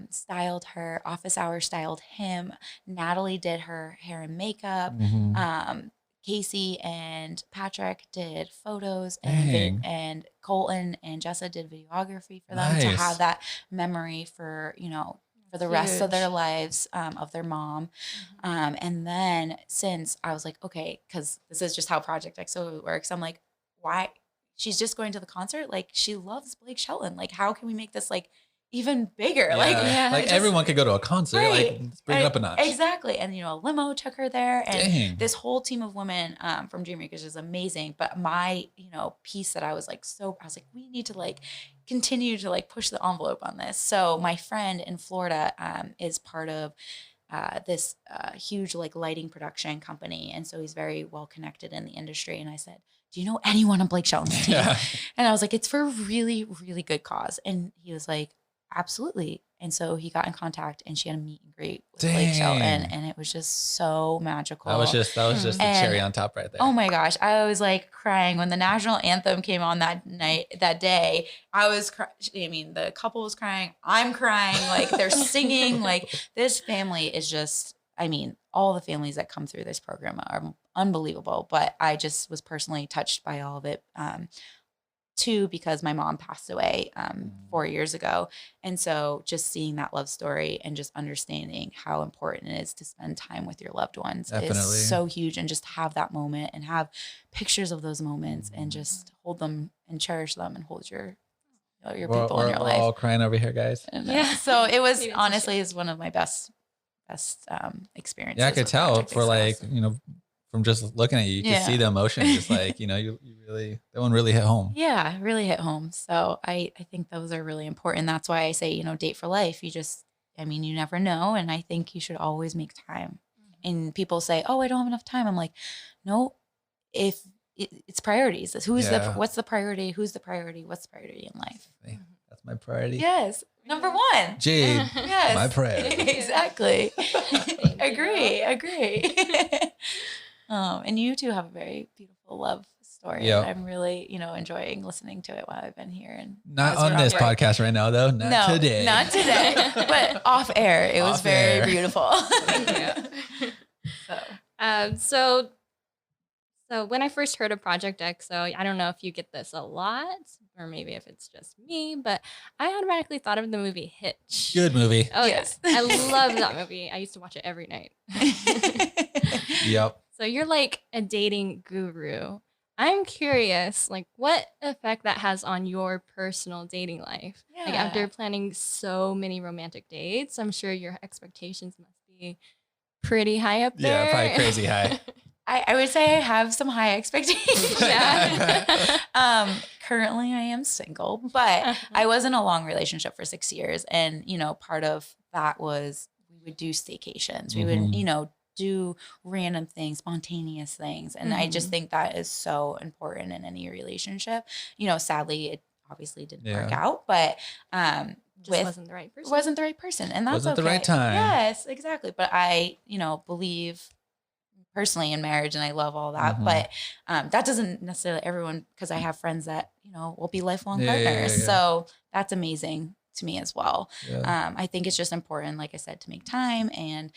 styled her, Office Hours styled him, Natalie did her hair and makeup, Casey and Patrick did photos, and Colton and Jessa did videography for them to have that memory for for the rest of their lives, of their mom. And then since I was like, okay, because this is just how Project XO works, I'm like, why? She's just going to the concert. Like, she loves Blake Shelton. Like, how can we make this like even bigger? Like everyone could go to a concert. Right. Like, let's bring it up a notch. Exactly. And a limo took her there, and this whole team of women from Dream Makers is amazing. But my piece that I was like, we need to like continue to like push the envelope on this. So my friend in Florida is part of this huge like lighting production company, and so he's very well connected in the industry. And I said, do you know anyone on Blake Shelton's team? And I was like, it's for a really, really good cause. And he was like, absolutely. And so he got in contact, and she had a meet and greet with Blake Shelton, and it was just so magical. That was just the cherry on top right there. Oh my gosh, I was like crying when the national anthem came on that day. I was I mean, the couple was crying. I'm crying. Like, they're singing. Like, this family is just, I mean, all the families that come through this program are unbelievable. But I just was personally touched by all of it. Too, because my mom passed away 4 years ago. And so just seeing that love story and just understanding how important it is to spend time with your loved ones is so huge. And just have that moment and have pictures of those moments and just hold them and cherish them and hold your people in your life. We're all crying over here, guys. And, so it was honestly is one of my best experiences. Yeah, I could tell for like, from just looking at you, you can see the emotion. Just like, you really, that one really hit home. Yeah, really hit home. So I think those are really important. That's why I say, date for life. You never know. And I think you should always make time. And people say, oh, I don't have enough time. I'm like, no, it's priorities. What's the priority? Who's the priority? What's the priority in life? That's my priority. Yes. Number 1. Jade. Yes. My priority. Exactly. Agree. And you two have a very beautiful love story. Yep. And I'm really, enjoying listening to it while I've been here. And Not as we're on this off break. podcast right now, though. Not today. Not today, but off air. It was Off very air. beautiful. Thank you. So when I first heard of Project EXO, I don't know if you get this a lot, or maybe if it's just me, but I automatically thought of the movie Hitch. Good movie. Oh Yes. yes, I love that movie. I used to watch it every night. Yep. So you're like a dating guru. I'm curious, like what effect that has on your personal dating life. Like Yeah. after planning so many romantic dates, I'm sure your expectations must be pretty high up there. Yeah, probably crazy high. I would say I have some high expectations. Yeah. Currently I am single, but I was in a long relationship for 6 years. And, part of that was we would do staycations. We would, do random things, spontaneous things. And I just think that is so important in any relationship. Sadly, it obviously didn't work out, but Just wasn't the right person. wasn't the right person. And that's Wasn't okay. the right time. Yes, exactly. But I, believe personally in marriage and I love all that. But that doesn't necessarily everyone, because I have friends that, will be lifelong partners. Yeah. So that's amazing to me as well. Yeah. I think it's just important, like I said, to make time and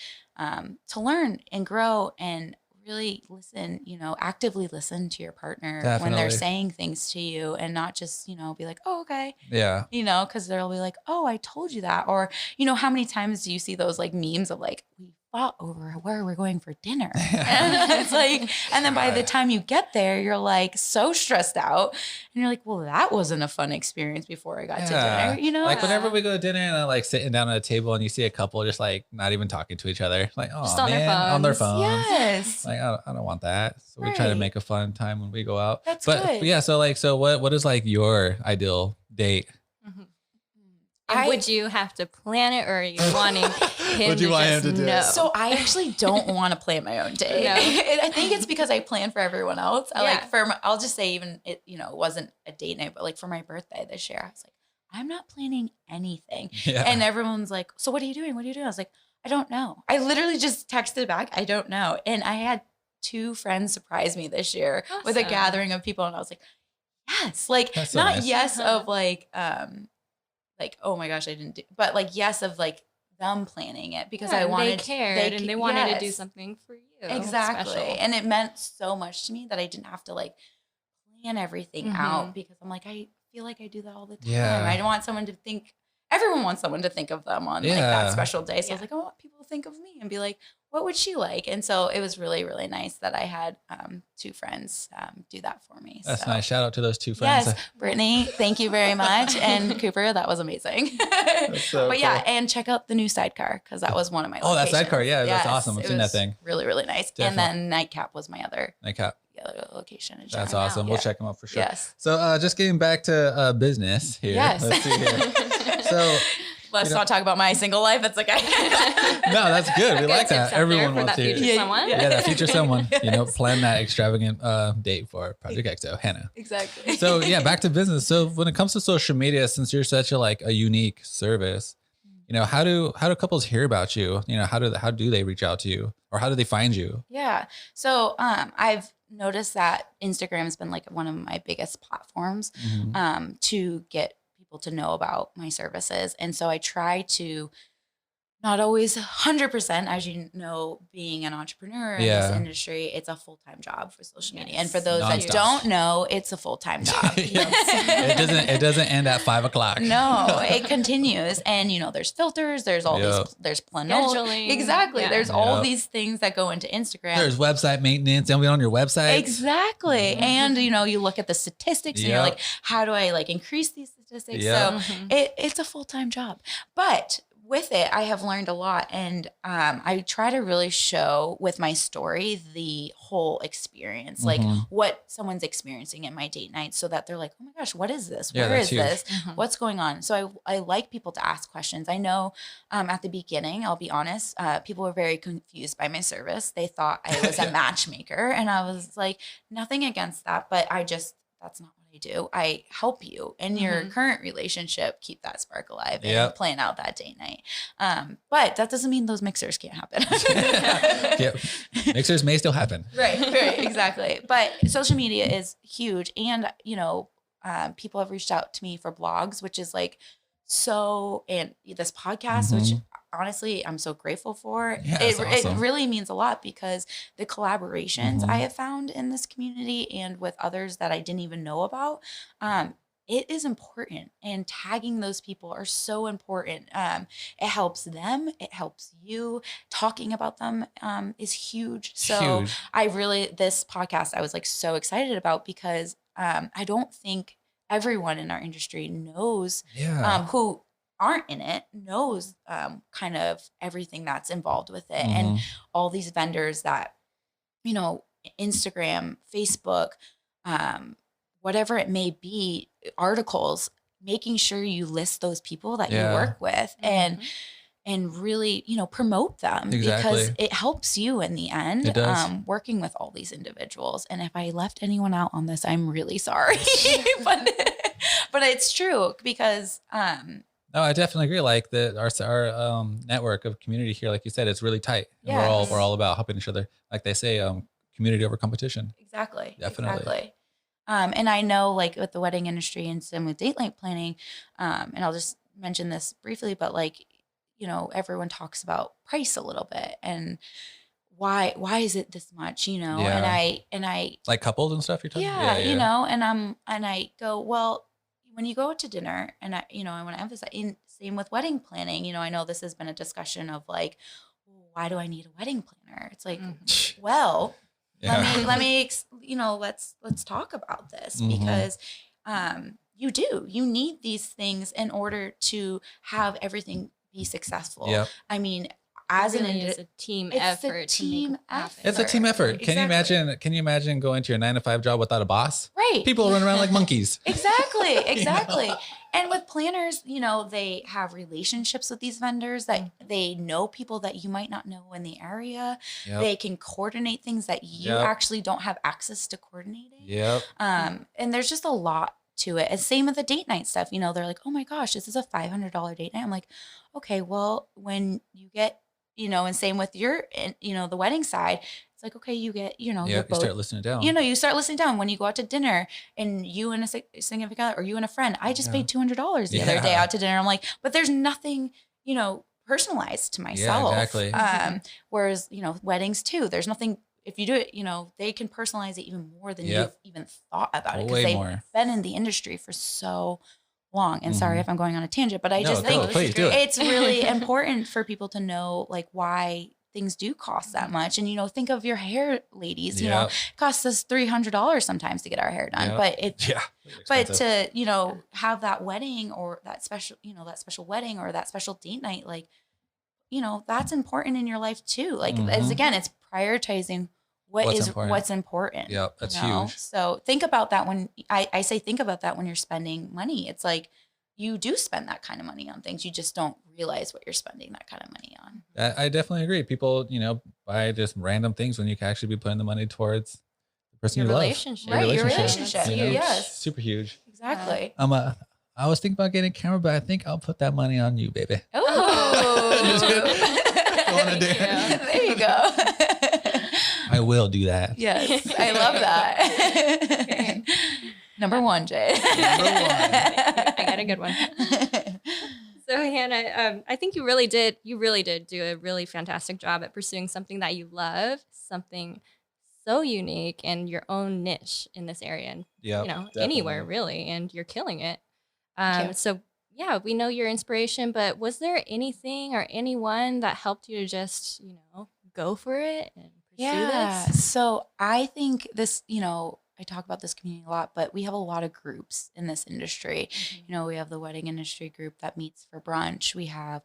to learn and grow and really listen, actively listen to your partner when they're Definitely. saying things to you and not just, be like, oh, okay. Yeah. Because they'll be like, oh, I told you that. Or, how many times do you see those like memes of like, we fought over where we're going for dinner? And it's like, and then by the time you get there, you're like so stressed out. And you're like, well, that wasn't a fun experience before I got to dinner, Like whenever we go to dinner and I'm like sitting down at a table and you see a couple just like not even talking to each other, like, oh Just on their man, on their phones. phones. Yes. Like I don't want that. So we try to Right. make a fun time when we go out. That's but good. yeah, so what is like your ideal date? And would you have to plan it, or are you wanting him Would you to want just him to do it? know? So I actually don't want to plan my own day. No. I think it's because I plan for everyone else. I Yeah. I'll just say even it, it wasn't a date night, but like for my birthday this year, I was like, I'm not planning anything. Yeah. And everyone's like, so what are you doing? What are you doing? I was like, I don't know. I literally just texted back, I don't know. And I had 2 friends surprise me this year with a Awesome. gathering of people. And I was like, yes, like That's so not nice. yes of like, oh my gosh, I didn't do, but like, yes of like them planning it because I wanted, they cared and they wanted to do yes. something for you. Exactly. special. And it meant so much to me that I didn't have to like plan everything out because I'm like, I feel like I do that all the time. Yeah. I don't want someone to think, everyone wants someone to think of them on like Yeah. that special day. So I was Yeah. like, I want people to think of me and be like, what would she like? And so it was really, really nice that I had 2 friends do that for me. That's So, nice. Shout out to those 2 friends. yes, Brittany, thank you very much. And Cooper, that was amazing. so But yeah, cool. and check out the new sidecar because that was one of my Oh, that locations. sidecar. Yeah, that's Yes, awesome. I've it seen that was thing. Really, really nice. Definitely. And then Nightcap was my other Nightcap. the other location. In That's China. awesome. Yeah. We'll check them out for sure. Yes. So just getting back to business here. Yes. Let's see here. So Let's not talk about my single life. It's okay. no, that's good. We Good like tips that. out there Everyone for wants that to hear. future someone. Yeah, that future someone. Yes. Plan that extravagant date for Project EXO, Hannah. Exactly. So yeah, back to business. So when it comes to social media, since you're such a unique service, how do couples hear about you? How do they reach out to you, or how do they find you? Yeah. So I've noticed that Instagram has been like one of my biggest platforms to get people to know about my services. And so I try to not always 100%, as you know, being an entrepreneur in this industry, it's a full-time job for social media. And for those that Nonstop. don't know, it's a full-time job. It doesn't end at 5 o'clock. No, it continues. And, there's filters, there's all Yep. these, there's planola. Scheduling. Exactly. Yeah. There's all Yep. these things that go into Instagram. There's website maintenance, and we on your website. Exactly. And, you look at the statistics and you're Yep. like, how do I like increase these statistics? Yep. So it's a full-time job. But with it, I have learned a lot. And I try to really show with my story the whole experience, like what someone's experiencing at my date night so that they're like, oh my gosh, what is this? Yeah, Where that's is huge. this? What's going on? So I like people to ask questions. I know at the beginning, I'll be honest, people were very confused by my service. They thought I was a matchmaker. And I was like, nothing against that, but that's not what I do? I help you in your current relationship keep that spark alive and Yep. plan out that date night. But that doesn't mean those mixers can't happen. Yep. Mixers may still happen. Right, exactly. But social media is huge. And, people have reached out to me for blogs, which is like and this podcast, which honestly, I'm so grateful for. Yeah, that's awesome. It really means a lot because the collaborations I have found in this community and with others that I didn't even know about, it is important, and tagging those people are so important. It helps them. It helps you. Talking about them is huge. So Huge. This podcast, I was like so excited about because I don't think everyone in our industry knows who aren't in it knows kind of everything that's involved with it and all these vendors that, Instagram, Facebook, whatever it may be, articles, making sure you list those people that you work with and really, promote them because it helps you in the end, It does. Working with all these individuals. And if I left anyone out on this, I'm really sorry, but it's true because, No, I definitely agree. Like our network of community here, like you said, it's really tight. And we're all about helping each other. Like they say, community over competition. Exactly. Definitely. Exactly. And I know like with the wedding industry and some with date night planning, and I'll just mention this briefly, but like, everyone talks about price a little bit and why is it this much, and I Like couples and stuff you're talking about? and I go, well, when you go out to dinner and I want to emphasize same with wedding planning, I know this has been a discussion of like, why do I need a wedding planner? It's like, well, let me, let's talk about this because, you need these things in order to have everything be successful. Yep. I mean, It's a team effort. It's a team effort. It's a team effort. Exactly. Can you imagine going to your 9-to-5 job without a boss? Right. People run around like monkeys. Exactly. And with planners, they have relationships with these vendors that they know people that you might not know in the area. Yep. They can coordinate things that you actually don't have access to coordinating. Yep. And there's just a lot to it. And same with the date night stuff. They're like, oh my gosh, this is a $500 date night. I'm like, okay, well, when you get, and same with your, the wedding side, it's like, okay, you get, you start listening down. You start listening down when you go out to dinner and you and a significant other or you and a friend. I just paid $200 the other day out to dinner. I'm like, but there's nothing, personalized to myself. Yeah, exactly. Whereas, weddings too, there's nothing. If you do it, they can personalize it even more than you've even thought about it because they've been in the industry for so long. And sorry if I'm going on a tangent, but I just think it's really important for people to know like why things do cost that much. And, think of your hair ladies, it costs us $300 sometimes to get our hair done, but to, have that wedding or that special, that special wedding or that special date night, like, that's important in your life too. Like, as again, it's prioritizing what's important. Yep, that's huge. So think about that when I say think about that when you're spending money. It's like you do spend that kind of money on things. You just don't realize what you're spending that kind of money on. I definitely agree. People, buy just random things when you can actually be putting the money towards the person you love. Right, your relationship. Yes. Super huge. Exactly. I was thinking about getting a camera, but I think I'll put that money on you, baby. Oh. There you go. I will do that. Yes, I love that. Okay. Number one, Jay. I got a good one. So Hannah, I think you really did do a really fantastic job at pursuing something that you love, something so unique and your own niche in this area and anywhere really, and you're killing it. So yeah, we know your inspiration, but was there anything or anyone that helped you to just, go for it and pursue this? So I think this, I talk about this community a lot, but we have a lot of groups in this industry. We have the wedding industry group that meets for brunch. We have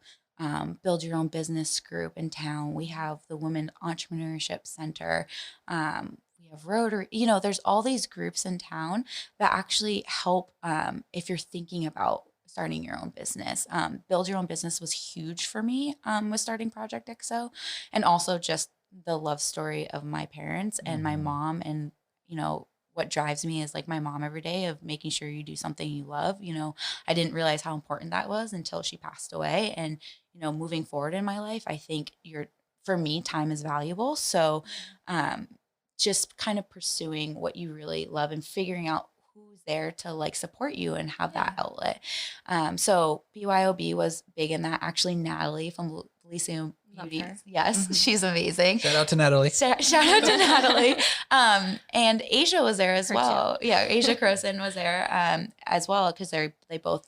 Build Your Own Business group in town. We have the Women Entrepreneurship Center. We have Rotary. There's all these groups in town that actually help if you're thinking about starting your own business. Build Your Own Business was huge for me with starting Project XO, and also just the love story of my parents and my mom and, what drives me is like my mom every day of making sure you do something you love. I didn't realize how important that was until she passed away. And, moving forward in my life, I think for me, time is valuable. So, just kind of pursuing what you really love and figuring out who's there to like support you and have that outlet. So BYOB was big in that. Actually, Natalie from Lique Beauty. Yes, she's amazing. Shout out to Natalie. Shout out to Natalie. And Asia was there as well. Yeah, Asia Croson was there as well because they both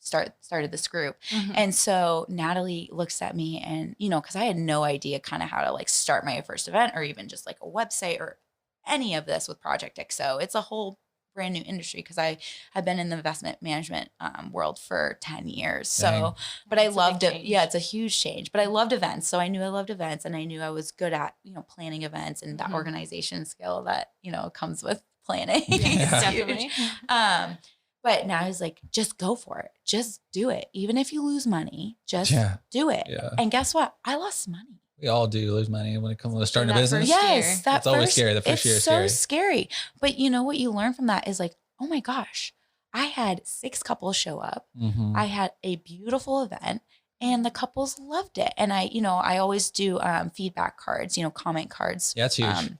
started this group. And so Natalie looks at me and, because I had no idea kind of how to like start my first event or even just like a website or any of this with Project XO. It's a whole brand new industry because I have been in the investment management world for 10 years. So, Dang. but I loved it. Yeah, it's a huge change, but I loved events. So I knew I loved events and I knew I was good at, planning events and that organization skill that, comes with planning. Yes, It's definitely. huge. But now he's like, just go for it. Just do it. Even if you lose money, just do it. Yeah. And guess what? I lost money. We all do lose money when it comes to starting a that business. first year. Yes, It's always scary. The first year is so scary. But what you learn from that is like, oh my gosh, I had 6 couples show up. Mm-hmm. I had a beautiful event and the couples loved it. And I always do feedback cards, comment cards. Yeah, it's huge.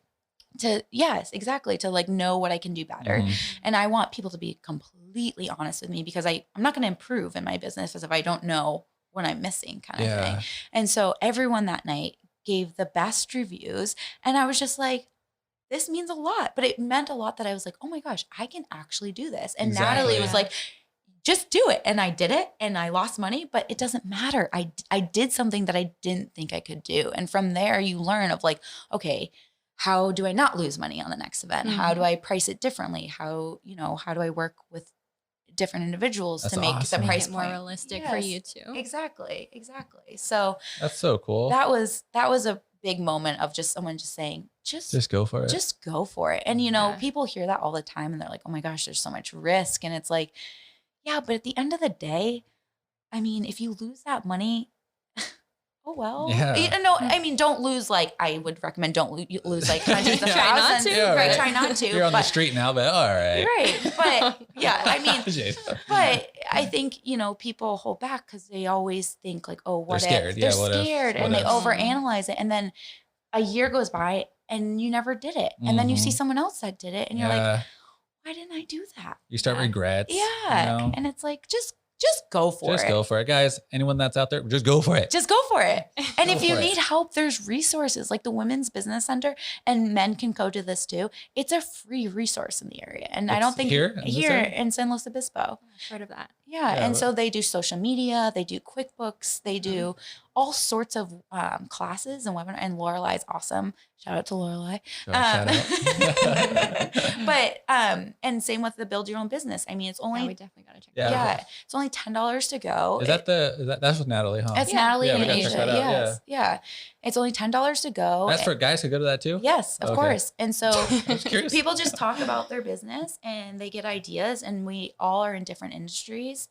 Yes, exactly. To like know what I can do better. Mhm. And I want people to be completely honest with me because I'm not going to improve in my business as if I don't know what I'm missing kind of thing. And so everyone that night gave the best reviews. And I was just like, this means a lot, but it meant a lot that I was like, oh my gosh, I can actually do this. And Exactly. Natalie was like, just do it. And I did it and I lost money, but it doesn't matter. I did something that I didn't think I could do. And from there you learn of like, okay, how do I not lose money on the next event? How do I price it differently? How do I work with different individuals That's to make awesome. the Make price it more point realistic for you too. Exactly. So That's so cool. that was a big moment of just someone just saying, Just go for it. just go for it. And Yeah. people hear that all the time and they're like, oh my gosh, there's so much risk. And it's like, yeah, but at the end of the day, I mean, if you lose that money, oh well. Yeah. No, I mean, don't lose like I would recommend don't lose like hundreds of Try not thousands. to. Yeah, Right, right. try not to. You're on the but- street now, but all right. Right. But yeah, I mean, Jeez. but I think, people hold back because they always think like, oh, what They're scared. if? Yeah, They're what if? scared What and they if? overanalyze it. And then a year goes by and you never did it. And then you see Mhm. someone else that did it and you're like, Yeah. why didn't I do that? You start regrets. Yeah. You know? And it's like, just go for Just it. go for it. Guys, anyone that's out there, just go for it. Just go for it. And if Go you for it. need help, there's resources like the Women's Business Center, and men can go to this too. It's a free resource in the area. And I It's don't think here in this area? in San Luis Obispo. I've heard of that. Yeah. Yeah, And but- so they do social media, they do QuickBooks, they do all sorts of classes and webinars. And Lorelai's awesome. Shout out to Lorelai. Shout out. But and same with the Build Your Own Business. I mean, it's only Yeah, we definitely gotta check Yeah. that out. it's only $10 to go. That's with Natalie, huh? It's Yeah. Natalie Yeah, we and gotta check Asia. that out, Yes. Yeah. It's only $10 to go. That's for guys to go to that too? Yes, of Okay. course. And so I was curious. people just talk about their business and they get ideas, and we all are in different industries,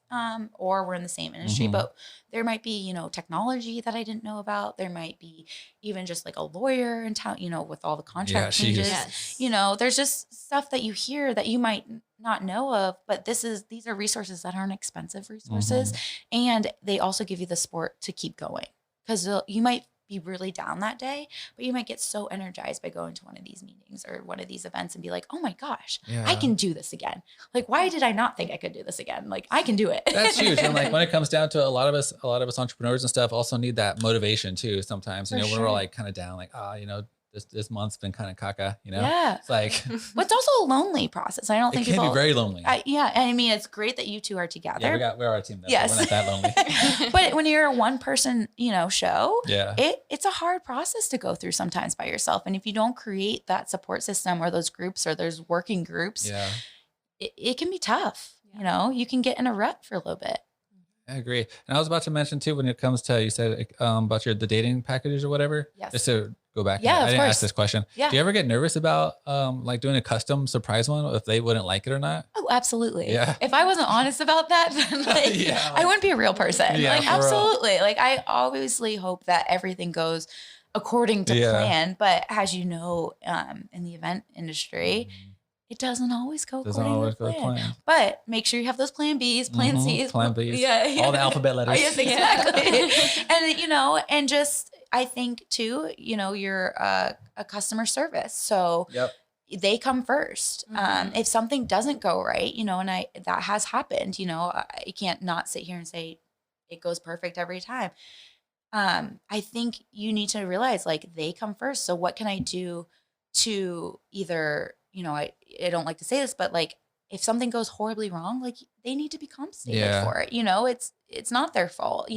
or we're in the same industry, Mhm. but there might be, technology that I didn't know about. There might be even just like a lawyer in town, with all the contract she's- changes. Yes. There's just stuff that you hear that you might not know of, but these are resources that aren't expensive resources. And they also give you the support to keep going, because you might be really down that day, but you might get so energized by going to one of these meetings or one of these events and be like, oh my gosh, I Yeah. can do this again. Like, why did I not think I could do this again? Like, I can do it. That's huge. And like when it comes down to a lot of us entrepreneurs and stuff also need that motivation too sometimes. For When we're sure. like kind of down, like, this month's been kind of caca, Yeah. It's like But it's also a lonely process. I don't it think can people be very lonely. yeah. And I mean, it's great that you two are together. Yeah, we're our team. Though, so Yes. we're not that lonely. But when you're a one person, show, Yeah. it's a hard process to go through sometimes by yourself. And if you don't create that support system or those groups or those working groups, Yeah. it can be tough. You can get in a rut for a little bit. I agree. And I was about to mention too, when it comes to, you said about the dating packages or whatever. Yes. Just to go back. Yeah, I of didn't course. ask this question. Yeah. Do you ever get nervous about like doing a custom surprise one if they wouldn't like it or not? Oh, absolutely. Yeah. If I wasn't honest about that, then like Yeah. I wouldn't be a real person. Yeah, like for real. absolutely. Like I obviously hope that everything goes according to Yeah. plan. But as you know, in the event industry, it doesn't always go Doesn't according always to go plan. plan. But make sure you have those plan Bs, plan Cs. Plan Bs. Yeah. All the alphabet letters. Oh, yes, exactly. And, and just, I think too, you're a customer service. So Yep. they come first. If something doesn't go right, and that has happened, I can't not sit here and say it goes perfect every time. I think you need to realize like they come first. So what can I do to either, I don't like to say this, but like if something goes horribly wrong, like they need to be compensated for it. It's not their fault.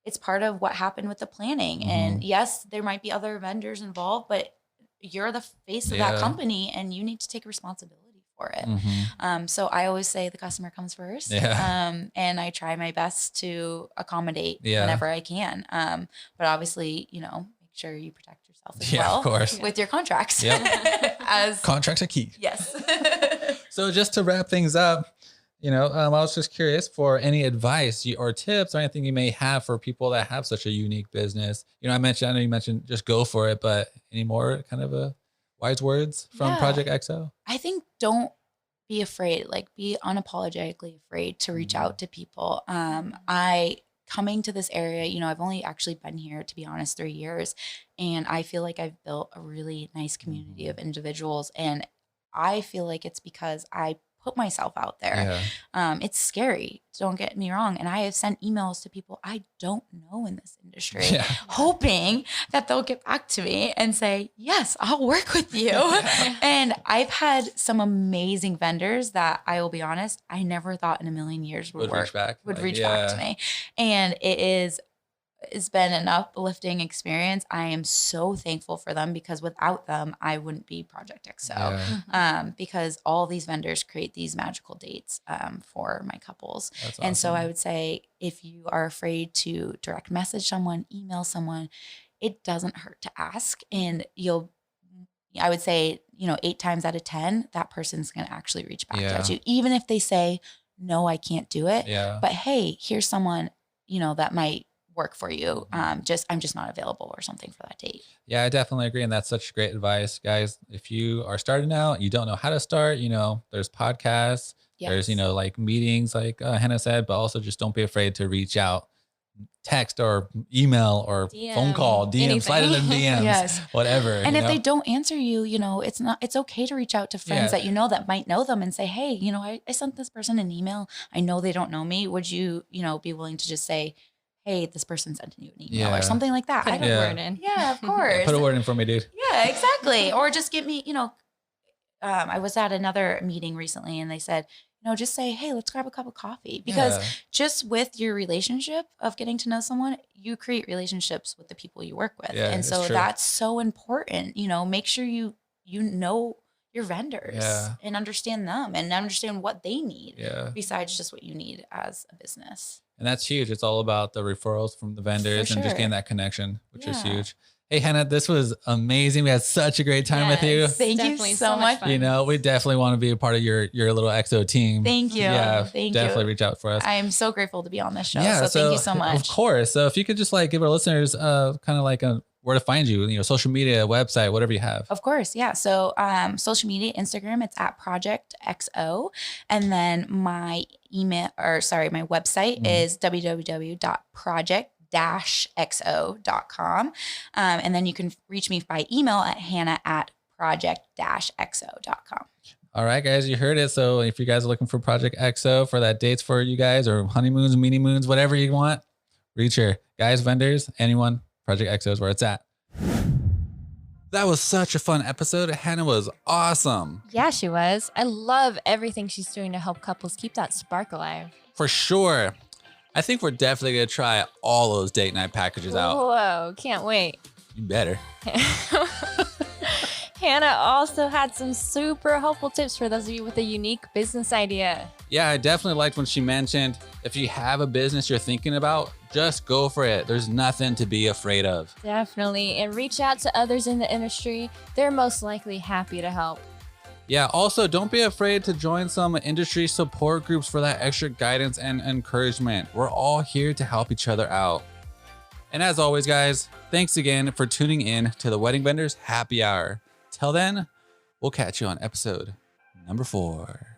It's part of what happened with the planning. And yes, there might be other vendors involved, but you're the face of that company and you need to take responsibility for it. So I always say the customer comes first. And I try my best to accommodate whenever I can. But obviously, make sure you protect yourself as well. Of course. With your contracts. Yep. Contracts are key. Yes. So just to wrap things up, I was just curious for any advice or tips or anything you may have for people that have such a unique business. I know you mentioned just go for it, but any more kind of wise words from Project XO? I think don't be afraid, like be unapologetically afraid to reach out to people. Coming to this area, I've only actually been here, to be honest, 3 years. And I feel like I've built a really nice community of individuals. And I feel like it's because I put myself out there. It's scary, don't get me wrong. And I have sent emails to people I don't know in this industry, hoping that they'll get back to me and say, yes, I'll work with you. And I've had some amazing vendors that I will be honest, I never thought in a million years would reach back to me. And it's been an uplifting experience. I am so thankful for them because without them, I wouldn't be Project XO. Because all these vendors create these magical dates for my couples. That's awesome. And so I would say if you are afraid to direct message someone, email someone, it doesn't hurt to ask. And I would say, 8 times out of 10, that person's going to actually reach back at you. Even if they say, no, I can't do it. But hey, here's someone, that might work for you. I'm just not available or something for that date. Yeah, I definitely agree. And that's such great advice, guys. If you are starting out, you don't know how to start, there's podcasts, there's, like meetings, like Hannah said, but also just don't be afraid to reach out, text or email or phone call, DM, slide in the DMs, whatever. And if they don't answer you, it's okay to reach out to friends that that might know them and say, hey, I sent this person an email. I know they don't know me. Would you, be willing to just say, hey, this person sent you an email or something like that. Put a word in. Yeah, of course. Put a word in for me, dude. Yeah, exactly. Or just give me, I was at another meeting recently and they said, just say, hey, let's grab a cup of coffee. Because just with your relationship of getting to know someone, you create relationships with the people you work with. And so that's so important. Make sure you know your vendors and understand them and understand what they need besides just what you need as a business. And that's huge. It's all about the referrals from the vendors and just getting that connection, which is huge. Hey, Hannah, this was amazing. We had such a great time with you. Thank you so much. We definitely want to be a part of your little XO team. Thank you. Yeah, definitely reach out for us. I'm so grateful to be on this show. So thank you so much. Of course. So if you could just give our listeners kind of like where to find you, social media, website, whatever you have. Of course. Yeah. So social media, Instagram, it's at Project XO. And then my website is www.project-xo.com. And then you can reach me by email at hannah@project-xo.com. All right, guys, you heard it. So if you guys are looking for Project XO for that dates for you guys or honeymoons, mini moons, whatever you want, reach her. Guys, vendors, anyone, Project XO is where it's at. That was such a fun episode. Hannah was awesome. Yeah, she was. I love everything she's doing to help couples keep that spark alive. For sure. I think we're definitely going to try all those date night packages out. Whoa, can't wait. You better. Hannah also had some super helpful tips for those of you with a unique business idea. Yeah, I definitely liked when she mentioned if you have a business you're thinking about, just go for it. There's nothing to be afraid of. Definitely. And reach out to others in the industry. They're most likely happy to help. Yeah, also don't be afraid to join some industry support groups for that extra guidance and encouragement. We're all here to help each other out. And as always, guys, thanks again for tuning in to the Wedding Vendors Happy Hour. Till then, We'll catch you on episode number 4.